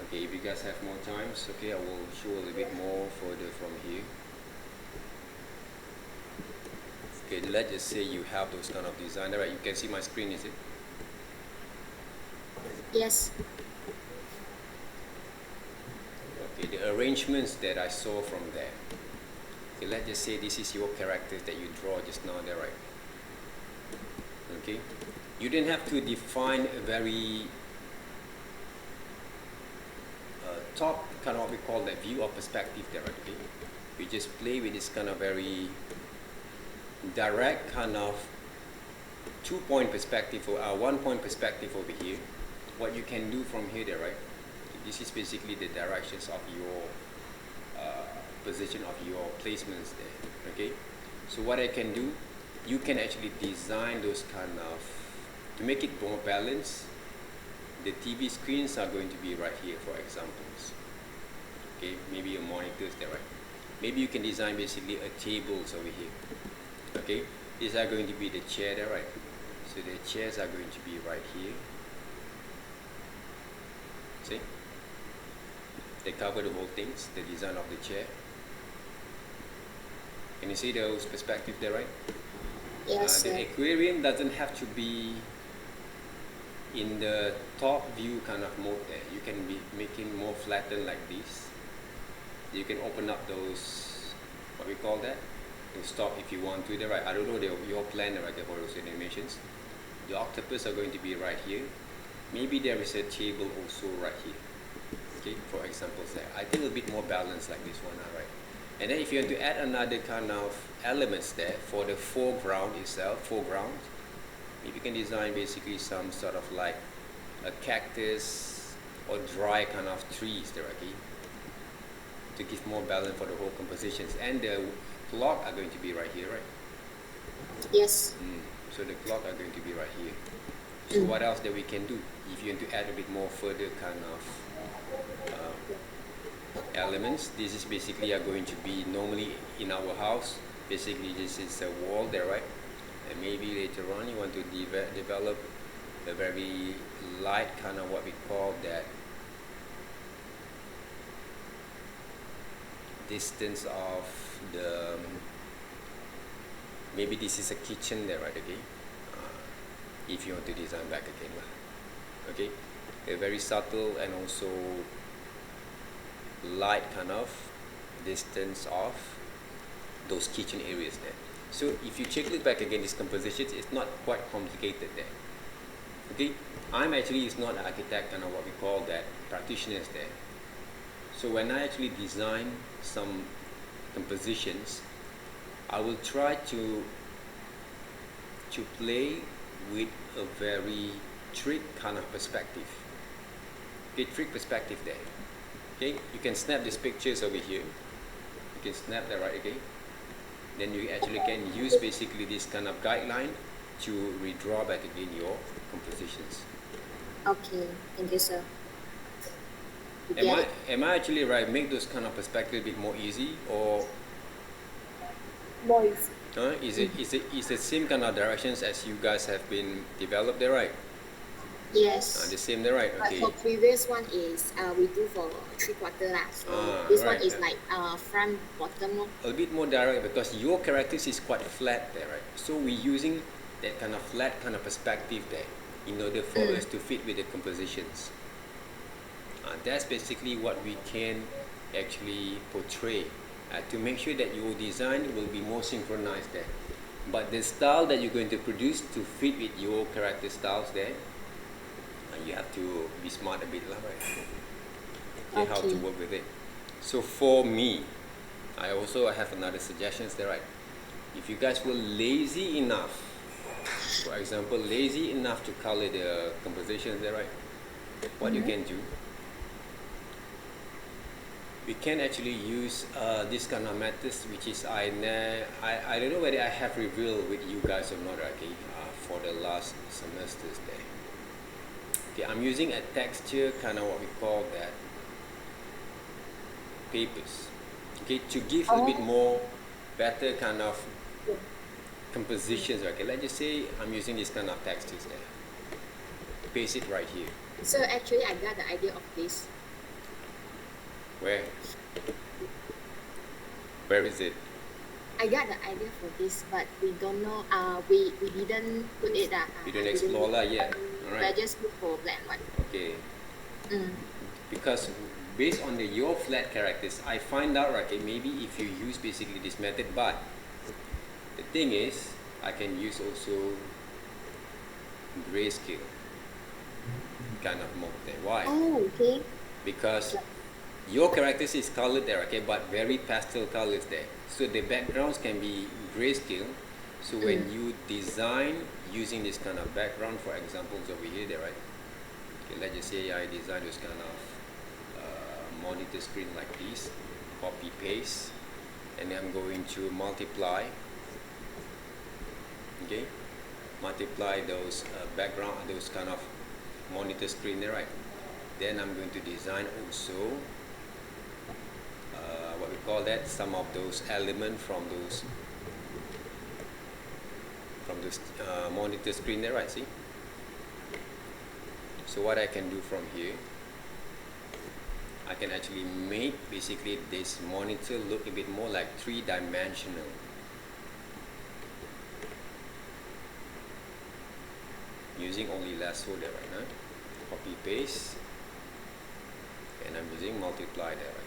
Okay, if you guys have more times, okay, I will show a little bit more further from here. Okay, let's just say you have those kind of design. Alright, you can see my screen, is it? Yes. Okay, the arrangements that I saw from there. Okay, let's just say this is your characters that you draw just now there, right? Okay, you didn't have to define a very top kind of what we call the view or perspective there, right? Okay, we just play with this kind of very direct kind of 2-point perspective or 1-point perspective over here. What you can do from here there, right? This is basically the directions of your position of your placements there. Okay, so what I can do, you can actually design those kind of, to make it more balanced. The TV screens are going to be right here, for examples. Okay, maybe your monitors there, right? Maybe you can design basically a tables over here. Okay, these are going to be the chair there, right? So the chairs are going to be right here. See? They cover the whole things, the design of the chair. Can you see those perspectives there, right? Yes, The sir. aquarium doesn't have to be in the top view kind of mode there. You can be making more flattened like this. You can open up those, what we call that, to stop if you want to there, right? I don't know your plan right there for those animations. The octopus are going to be right here. Maybe there is a table also right here. Okay, for examples there. I think a bit more balanced like this one, alright. And then if you want to add another kind of elements there for the foreground itself, maybe you can design basically some sort of like a cactus or dry kind of trees there, okay, to give more balance for the whole compositions. And the clock are going to be right here, right? Yes. So the clock are going to be right here. So what else that we can do? If you want to add a bit more further kind of elements, this is basically are going to be normally in our house. Basically this is a wall there, right? And maybe later on you want to develop a very light kind of what we call that distance of the, maybe this is a kitchen there, right? Okay, if you want to design back again, okay, a very subtle and also light kind of distance of those kitchen areas there. So if you check it back again, this composition is not quite complicated there. Okay, I'm actually is not an architect kind of what we call that practitioners there. So when I actually design some compositions, I will try to play with a very trick kind of perspective. Okay, trick perspective there. Okay, you can snap these pictures over here. You can snap that, right? Okay, then you actually can use basically this kind of guideline to redraw back again your compositions. Okay. Thank you, sir. You get it? Am I actually right? Make those kind of perspective a bit more easy, or More easy. is the same kind of directions as you guys have been developed there, right? Yes. The same there, right? But Okay. for previous one is we do for 3/4 lah. So Ah, this right, one is right. like front bottom lor. A bit more direct because your characters is quite flat there, right? So we're using that kind of flat kind of perspective there in order for us to fit with the compositions. That's basically what we can actually portray to make sure that your design will be more synchronized there. But the style that you're going to produce to fit with your character styles there, you have to be smart a bit lah, right? Okay, how to Okay. work with it. So for me, I also have another suggestions there, right? If you guys were lazy enough, for example, lazy enough to color the compositions there, right? What you can do, we can actually use this kind of methods, which is I don't know whether I have revealed with you guys or not, okay, for the last semesters there. Okay, I'm using a texture kind of what we call that papers, okay, to give a bit more better kind of compositions. Okay, let's just say I'm using this kind of textures there. Paste it right here. So actually, I got the idea of this. Where? Where is it? I got the idea for this, but we don't know. We didn't put it. You don't explore lah yet. I Alright. just look for black and white. Okay. Mm. Because based on your flat characters, I find out, right, okay, maybe if you use basically this method, but the thing is, I can use also grayscale kind of mode there. Why? Oh, okay. Because your characters is colored there, okay, but very pastel colors there. So the backgrounds can be grayscale. So when you design using this kind of background, for examples over here, there, right? Okay, let's just say I design this kind of monitor screen like this, copy paste, and then I'm going to multiply. Okay, multiply those background, those kind of monitor screen there, right? Then I'm going to design also what we call that, some of those elements from those monitor screen there, right? See? So what I can do from here, I can actually make basically this monitor look a bit more like three-dimensional. Using only lasso there, right? Huh? Copy paste, and I'm using multiply there, right?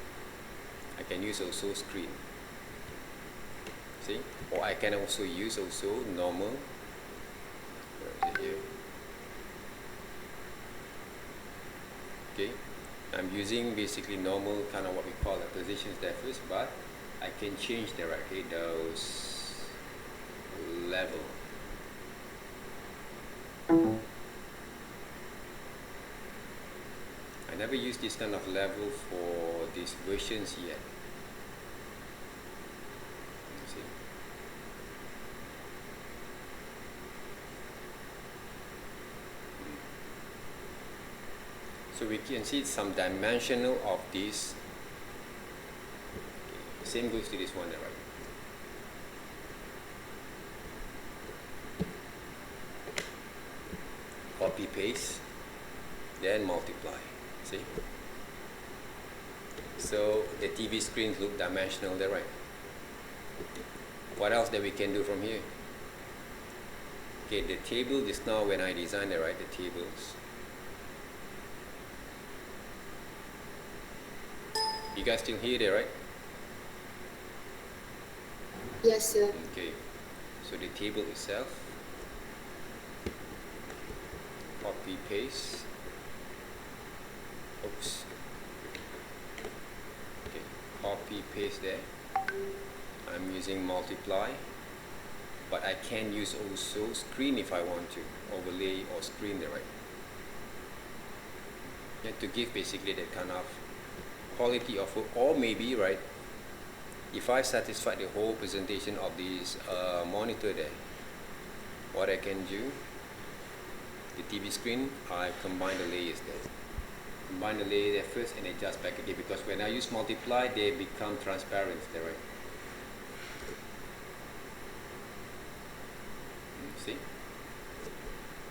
I can use also screen. See? Or I can also use also normal. Where is it here? Okay, I'm using basically normal kind of what we call the positions there first, but I can change directly those level. I never used this kind of level for these versions yet. See? So we can see some dimensional of this. Okay. Same goes to this one there, right? Copy paste, then multiply. See? So the TV screens look dimensional there, right? What else that we can do from here? Okay, the table just now when I designed it, right, the tables. You guys still hear there, right? Yes, sir. Okay, so the table itself, copy paste, oops, okay, copy paste there. I'm using multiply, but I can use also screen if I want to, overlay or screen there, right? Yeah, to give basically that kind of quality of work, or maybe, right, if I satisfy the whole presentation of this monitor there, what I can do, the TV screen, I combine the layers there. Combine the layer there first and adjust back again, because when I use multiply, they become transparent there, right? See?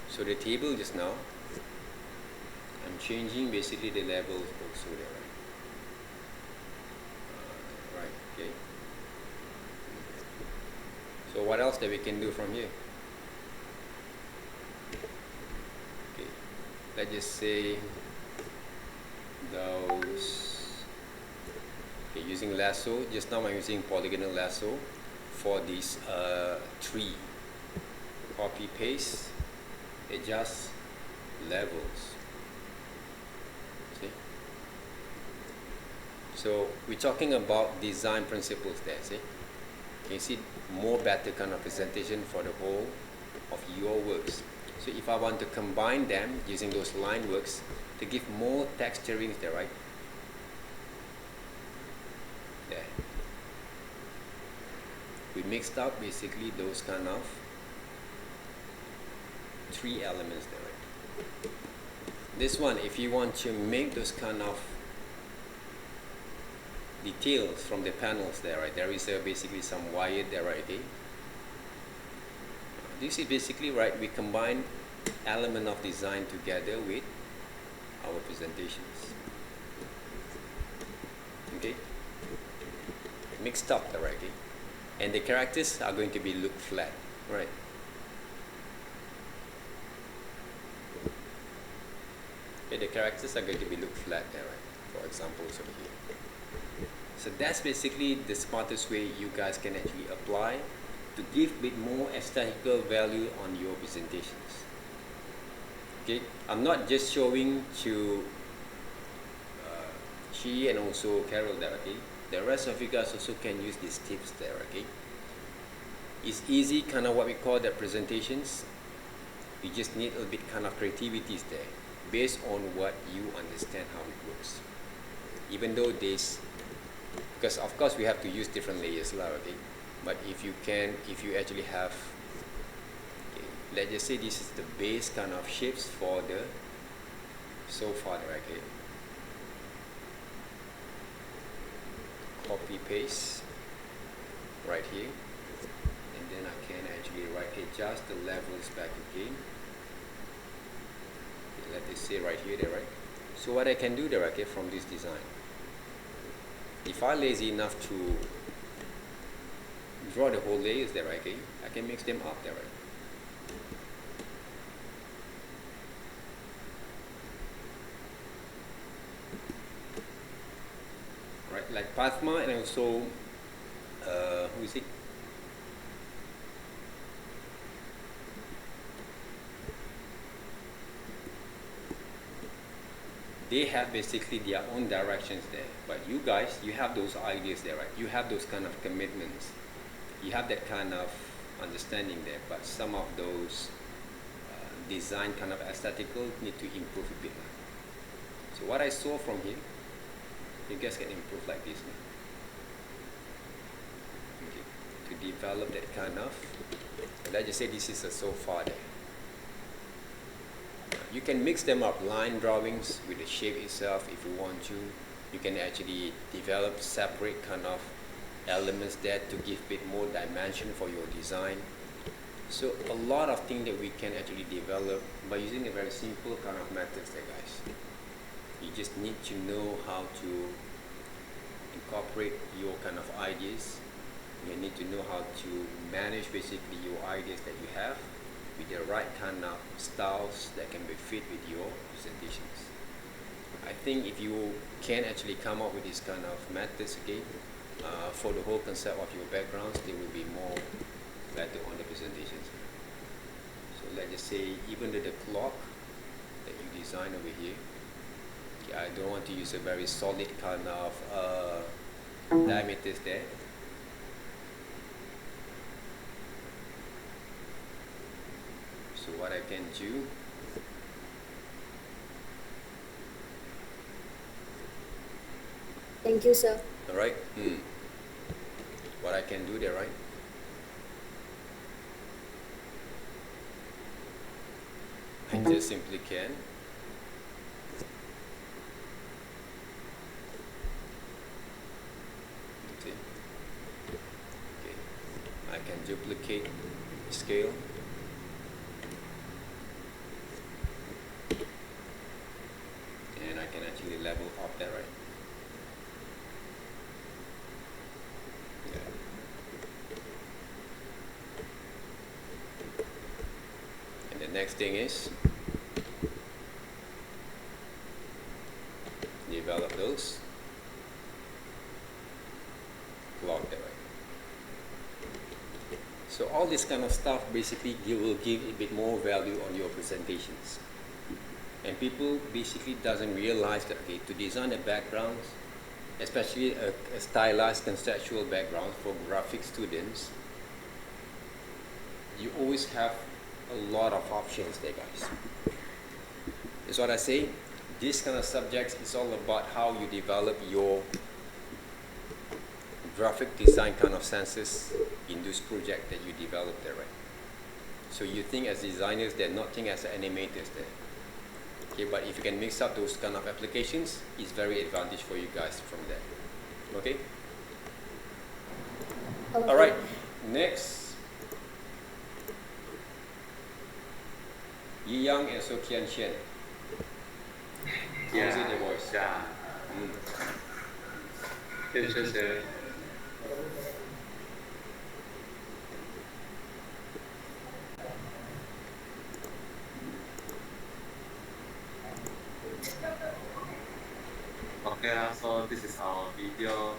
So the table just now, I'm changing basically the levels also there, right? Right, okay. So what else that we can do from here? Okay, let's just say those, okay, using lasso, just now I'm using polygonal lasso for this tree. Copy paste, adjust levels. See? So we're talking about design principles there, see? Can you see more better kind of presentation for the whole of your works. So if I want to combine them using those line works to give more texturing there, right? There. We mixed up basically those kind of three elements there, right? This one, if you want to make those kind of details from the panels there, right? There is basically some wire there, right? Okay. This is basically, right, we combine element of design together with our presentations. Okay, mixed up directly, and the characters are going to be look flat, right? Okay, the characters are going to be look flat there, right? For example, over here. So that's basically the smartest way you guys can actually apply to give a bit more aesthetical value on your presentations. Okay, I'm not just showing to she and also Carol there, okay? The rest of you guys also can use these tips there, okay? It's easy, kind of what we call the presentations. You just need a bit kind of creativity there, based on what you understand how it works. Even though this, because of course we have to use different layers, okay? But if you actually have, okay, let's just say this is the base kind of shapes for the sofa, okay? Copy paste right here, and then I can actually adjust the levels back again. Okay, let us say right here, there, right? So what I can do there, okay, from this design, if I'm lazy enough to draw the whole layers there, okay, I can mix them up there, right? Right, like Pathma and also who is it? They have basically their own directions there, but you guys, you have those ideas there, right? You have those kind of commitments, you have that kind of understanding there, but some of those design kind of aesthetical need to improve a bit. So what I saw from here, you guys can improve like this. Okay. To develop that kind of, let's just say this is a sofa there. You can mix them up, line drawings with the shape itself if you want to. You can actually develop separate kind of elements there to give a bit more dimension for your design. So a lot of things that we can actually develop by using a very simple kind of methods there, guys. You just need to know how to incorporate your kind of ideas. You need to know how to manage basically your ideas that you have with the right kind of styles that can be fit with your presentations. I think if you can actually come up with this kind of methods again, for the whole concept of your backgrounds, they will be more better on the presentations. So let's just say even the clock that you design over here, okay, I don't want to use a very solid kind of diameters there. So what I can do, Thank you, sir. all right, what I can do there, right? I just simply can see. Okay, I can duplicate scale. And I can actually level up that, right? Yeah. And the next thing is develop those, clock that, right? So all this kind of stuff basically will give a bit more value on your presentations. And people basically doesn't realize that, okay, to design a background, especially a stylized conceptual background for graphic students, you always have a lot of options there, guys. That's what I say. This kind of subjects is all about how you develop your graphic design kind of senses in this project that you develop there, right? So you think as designers, they're not think as animators there. Okay, but if you can mix up those kind of applications, it's very advantage for you guys from there. Okay? Okay. All right, next. Yi Yang and So Tian Xian. How's it, your voice? Okay, sure, sure. Okay, so this is our video.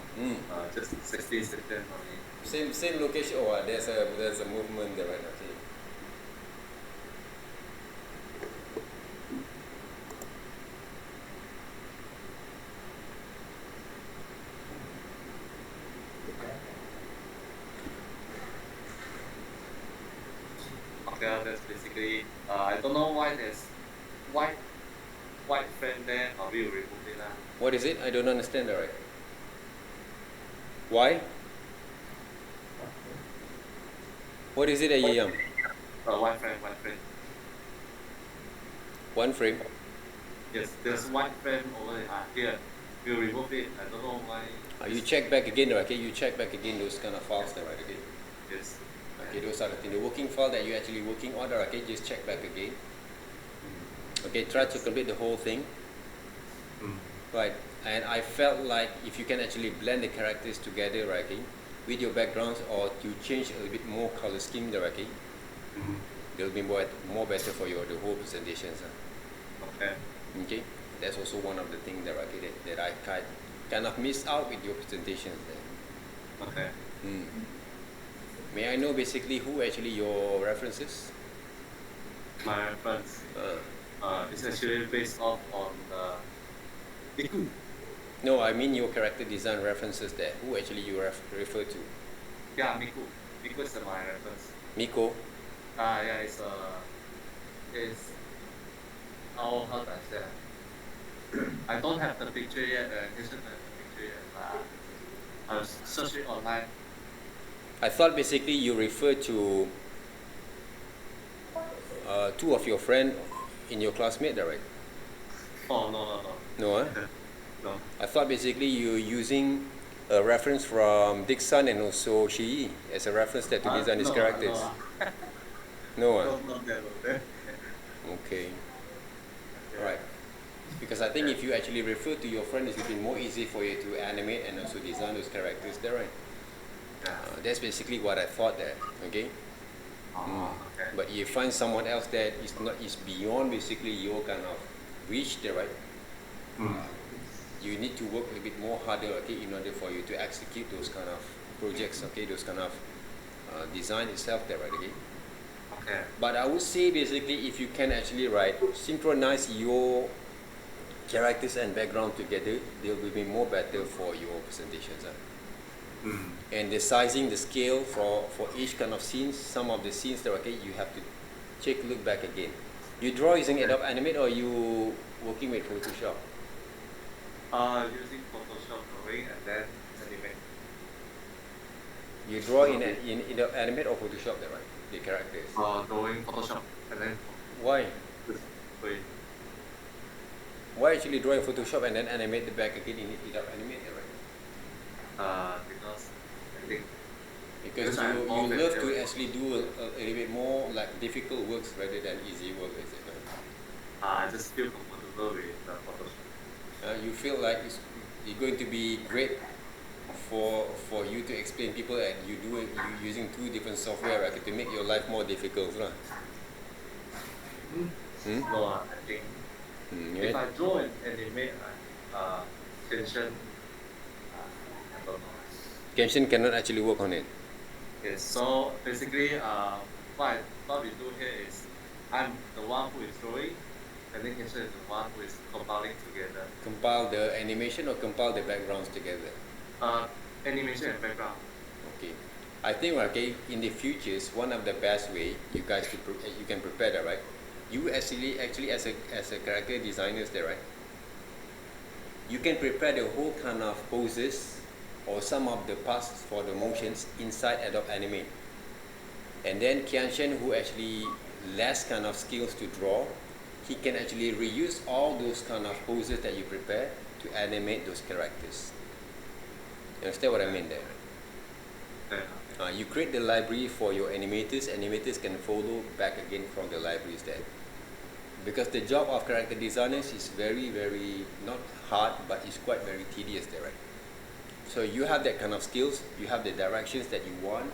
Just 60 seconds only. Same location. Oh, there's a movement there, right? Okay. Okay, that's basically. I don't know why there's white frame there. We will remove it now. What is it? I don't understand. All right. Why? What is it, Ayam? White frame, white frame. One frame. Yes, there's white frame over here. We'll remove it. I don't know why. You check back again, right? Okay, you check back again those kind of files there, right? Okay. Yes. Okay, those are the things. The working file that you're actually working on, right? Okay, just check back again. Okay, try to complete the whole thing. Right, and I felt like if you can actually blend the characters together, right, okay, with your backgrounds, or you change a little bit more color scheme there, okay, they'll be more better for your the whole presentations. Okay. Okay, that's also one of the things that, okay, that I kind of missed out with your presentations there. Okay. May I know basically who actually your references? My reference. It's actually based off on Miku. No, I mean your character design references there. Who actually you refer to? Yeah, Miku. Miku is my reference. Miko? Yeah, it's how do I say? I don't have the picture yet. This is the picture yet. I was searching online. I thought basically you refer to two of your friends in your classmate, right? Oh no. No, No. I thought basically you're using a reference from Dixon and also Shi as a reference that to design these characters. No, Not there. Okay. Right. Because I think if you actually refer to your friend, it will be more easy for you to animate and also design those characters there, right? That's basically what I thought there. Okay. Okay. But you find someone else that is beyond basically your kind of reach there, right? You need to work a little bit more harder, okay, in order for you to execute those kind of projects, okay, those kind of design itself there, right? Okay. Okay. But I would say basically if you can actually synchronize your characters and background together, they will be more better for your presentations. And the sizing, the scale for each kind of scenes, some of the scenes that, okay, you have to take a look back again. You draw using Adobe Animate or you working with Photoshop? Using Photoshop drawing and then animate. You draw in Adobe Animate or Photoshop there, right? The characters. Drawing Photoshop and then Why? wait. Why actually draw in Photoshop and then animate the back again in Adobe Animate there, right? Because I think Because I'm you more love to familiar. actually do a little bit more like difficult works rather than easy work, is it? I just feel comfortable with the Photoshop. You feel like it's going to be great for you to explain people and you using two different software, right, to make your life more difficult, right? No, I think if I draw and animate, tension, I don't know. Genshin cannot actually work on it. Yes, so basically, what we do here is I'm the one who is drawing, and then Kenshin is the one who is compiling together. Compile the animation or compile the backgrounds together. Animation and background. Okay, I think, okay, in the futures, one of the best way you guys you can prepare that, right? You actually as a character designers there, right? You can prepare the whole kind of poses or some of the parts for the motions inside Adobe Animate. And then Kianshen, who actually less kind of skills to draw, he can actually reuse all those kind of poses that you prepare to animate those characters. You understand what I mean there? Yeah. You create the library for your animators can follow back again from the libraries there. Because the job of character designers is very, very, not hard, but it's quite very tedious there, right? So you have that kind of skills, you have the directions that you want,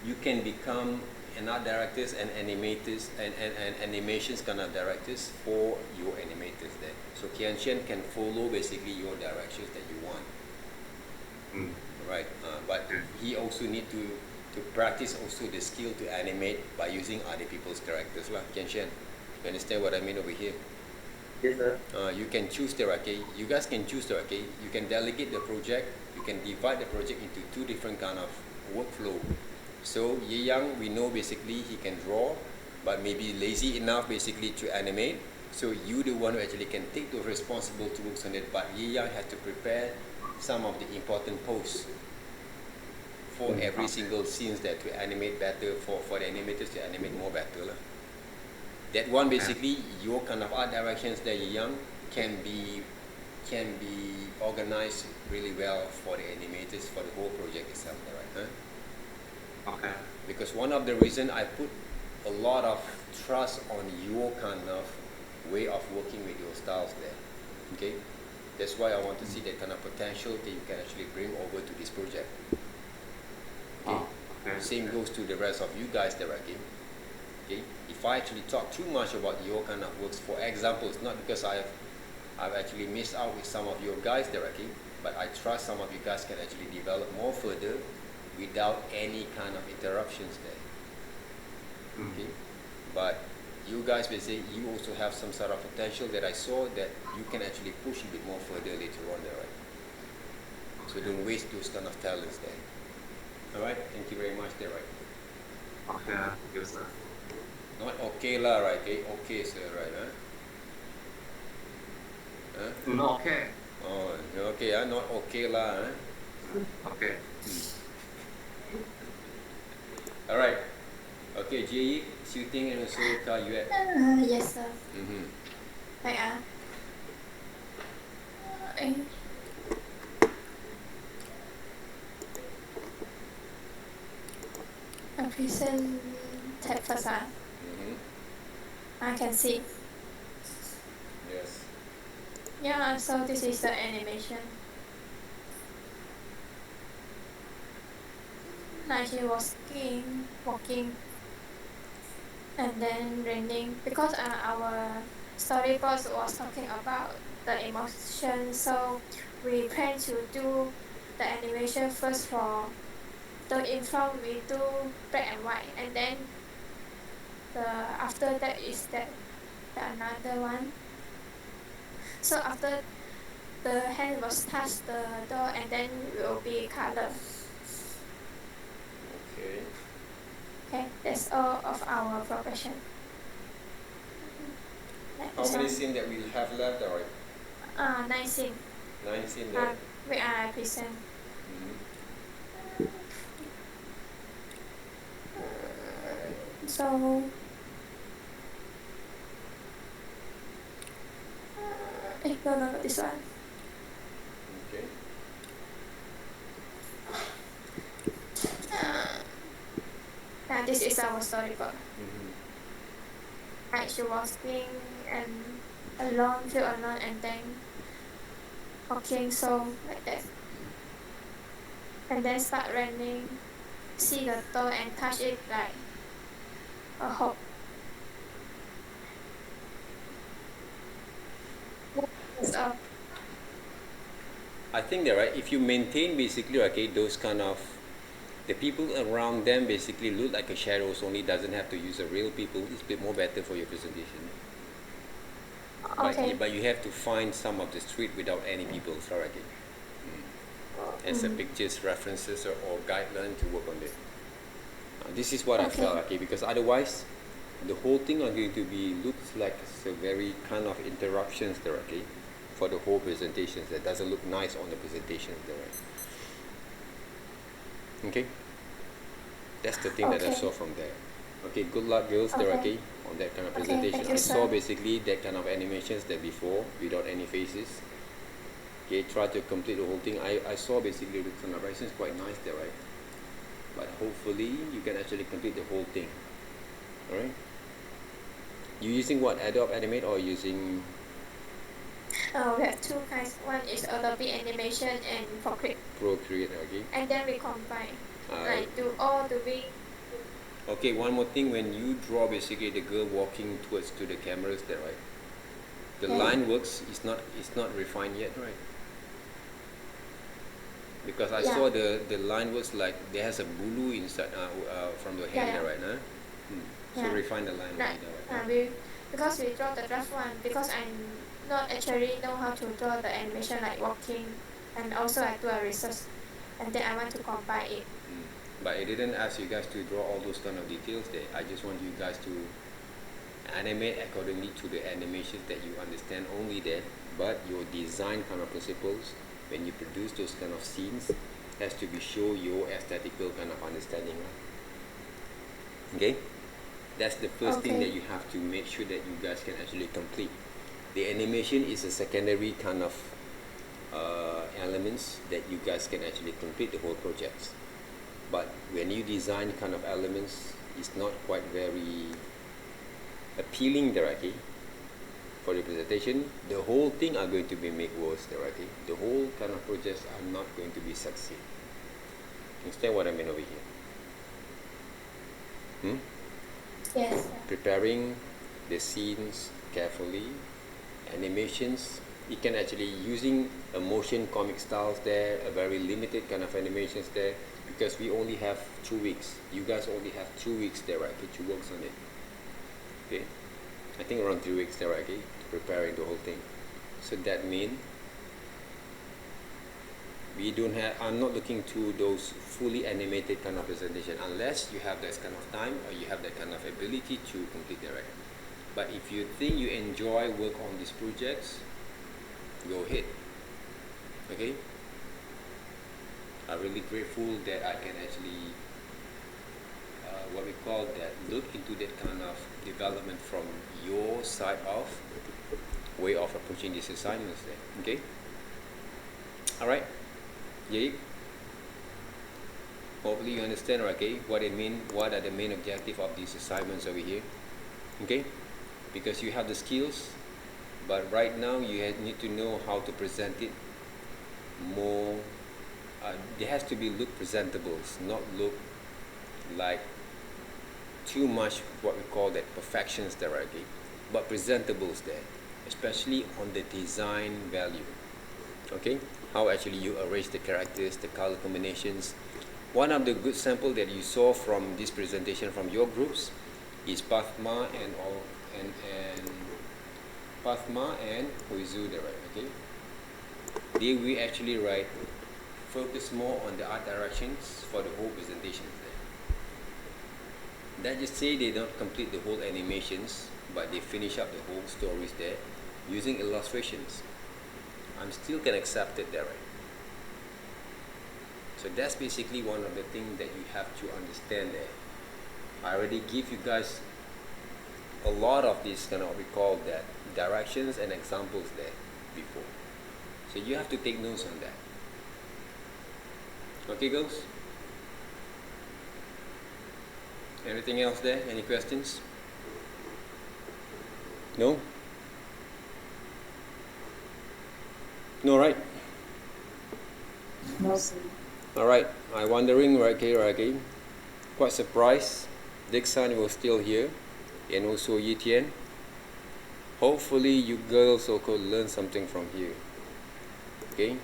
you can become an art directors and animators and animations kind of directors for your animators there. So Kian Chen can follow basically your directions that you want. Right, but he also need to practice also the skill to animate by using other people's characters lah. Kian Chen, you understand what I mean over here? Yes, sir. You can choose the you guys can choose the you can delegate the project, you can divide the project into two different kind of workflow. So Ye Yang, we know basically he can draw, but maybe lazy enough basically to animate. So you the one who actually can take the responsible to work on it, but Ye Yang has to prepare some of the important posts for every single scenes that to animate better, for the animators to animate more better lah. That one basically your kind of art directions that Ye Yang can be organized really well for the animators for the whole project itself, right? Huh? Okay. Because one of the reason I put a lot of trust on your kind of way of working with your styles there. Okay? That's why I want to see that kind of potential that you can actually bring over to this project. Okay? Okay. Same goes to the rest of you guys directly. Okay? If I actually talk too much about your kind of works, for example, it's not because I've actually missed out with some of your guys directly, but I trust some of you guys can actually develop more further without any kind of interruptions there. Okay? But you guys basically, you also have some sort of potential that I saw that you can actually push a bit more further later on there, right? So don't waste those kind of talents there. Alright, thank you very much there, right? Okay, thank you, sir. Not okay lah, right? Okay, okay sir, right? Huh? Huh? No, okay. Oh, okay, not okay lah. Huh? Okay. Alright. Okay, Jie, shooting and also Ka Yuet. Yes, sir. Mm-hmm. Right, I present tab first, Mm-hmm. I can see. Yes. Yeah, so this is the animation. Like she was walking, and then raining. Because our storyboard was talking about the emotion, so we plan to do the animation first for the in front we do black and white, and then after that is the another one. So after the hand was touch the door, and then will be color. Okay. Okay, that's all of our progression. How many scenes that we have left, alright? 9 scene. 9 scenes left. We are present. Mm-hmm. So no, this one. Okay. This is our storyboard. Mm-hmm. Like she was being alone, feel alone, and then walking, so like that. And then start running, see the door and touch it like a hope. That's all. I think that, right, if you maintain basically, okay, those kind of, the people around them basically look like a shadows, only doesn't have to use a real people, it's a bit more better for your presentation. Okay. But you have to find some of the street without any people, sorry, okay. As a pictures, references, or guideline to work on it. This is what I felt, okay, because otherwise, the whole thing are going to be, looks like it's a very kind of interruptions there, okay, for the whole presentations. That doesn't look nice on the presentations there, right? Okay, that's the thing that I saw from there. Okay, good luck girls there, okay, on that kind of presentation. thank you, I saw sir. basically that kind of animations that before without any faces. Okay, try to complete the whole thing. I saw basically the kind of directions quite nice there, right? But hopefully you can actually complete the whole thing. Alright? You using what, Adobe Animate or using We have two kinds. One is Adobe Animation and Procreate, okay. and then we combine, Alright. like do all the way. Okay, one more thing, when you draw basically the girl walking towards to the camera, is that right? The Yeah. line works, it's not refined yet, right? Because I Yeah. saw the line works like there has a bulu inside from your hand Yeah. there, right? Huh? So Yeah. refine the line Right. right? Because we draw the draft one, because I not actually know how to draw the animation like walking, and also I do a research, and then I want to combine it. But I didn't ask you guys to draw all those kind of details there. I just want you guys to animate accordingly to the animations that you understand only there. But your design kind of principles, when you produce those kind of scenes, has to be show your aesthetical kind of understanding. Okay? That's the first thing Okay. that you have to make sure that you guys can actually complete. The animation is a secondary kind of elements that you guys can actually complete the whole project. But when you design kind of elements, it's not quite very appealing directly for the presentation. The whole thing are going to be made worse directly. The whole kind of projects are not going to be succeed. Understand what I mean over here? Yes. Preparing the scenes carefully, animations, you can actually using a motion comic styles there, a very limited kind of animations there, because we only have 2 weeks. You guys only have 2 weeks there, right, to work on it. Okay, I think around 3 weeks there, right, okay, preparing the whole thing. So that means we don't have, I'm not looking to those fully animated kind of presentation unless you have that kind of time or you have that kind of ability to complete the record. But if you think you enjoy work on these projects, go ahead. Okay, I'm really grateful that I can actually what we call that, look into that kind of development from your side of way of approaching these assignments there. Okay, all right. Yeah. Hopefully you understand, okay, what it mean, what are the main objective of these assignments over here. Okay, because you have the skills, but right now you need to know how to present it more. There has to be look presentables, not look like too much what we call that perfections there, okay, but presentables there, especially on the design value. Okay, how actually you arrange the characters, the color combinations. One of the good sample that you saw from this presentation from your groups is Pathma and Pathma and Huizu there, right? Okay, they will actually focus more on the art directions for the whole presentation there. That just say they don't complete the whole animations, but they finish up the whole stories there using illustrations. I'm still can accept it there, right? So that's basically one of the things that you have to understand there. I already give you guys a lot of these kind of what we call that directions and examples there before. So you have to take notes on that. Okay, girls? Anything else there? Any questions? No? No, right? No, sir. All right. I'm wondering, okay. Quite surprised. Dixon was still here, and also Yitian. Hopefully, you girls also learn something from here. Okay.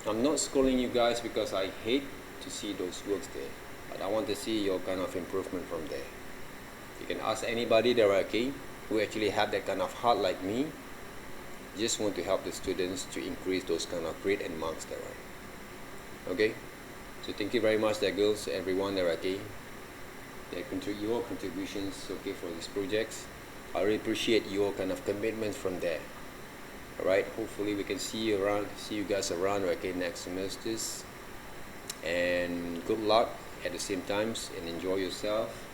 I'm not scolding you guys because I hate to see those works there, but I want to see your kind of improvement from there. You can ask anybody there, okay, who actually have that kind of heart like me. Just want to help the students to increase those kind of grade and marks there, right? Okay, so thank you very much there, girls, everyone there, okay, your contributions, okay, for these projects. I really appreciate your kind of commitment from there. All right, hopefully we can see you guys around, okay, next semesters, and good luck at the same times, and enjoy yourself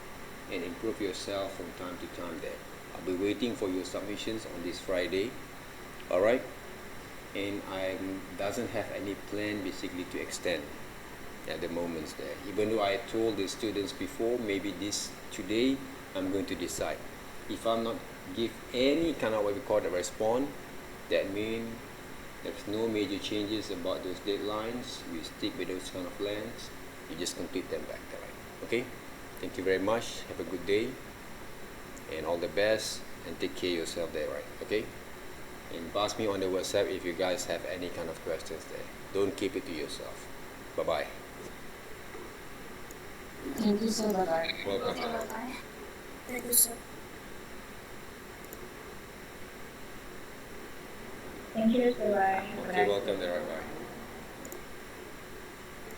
and improve yourself from time to time there. I'll be waiting for your submissions on this Friday. All right, and I doesn't have any plan basically to extend at the moment there, even though I told the students before, maybe today I'm going to decide. If I'm not give any kind of what we call the response, that means There's no major changes about those deadlines. We stick with those kind of plans. You just complete them back there, right? Okay? Thank you very much. Have a good day. And all the best. And take care of yourself there, right? Okay? And pass me on the WhatsApp if you guys have any kind of questions there. Don't keep it to yourself. Bye-bye. Thank you, sir. Bye-bye. Welcome. Okay, bye-bye. Thank you, sir. Thank you. Bye-bye. Okay, welcome there. Bye-bye.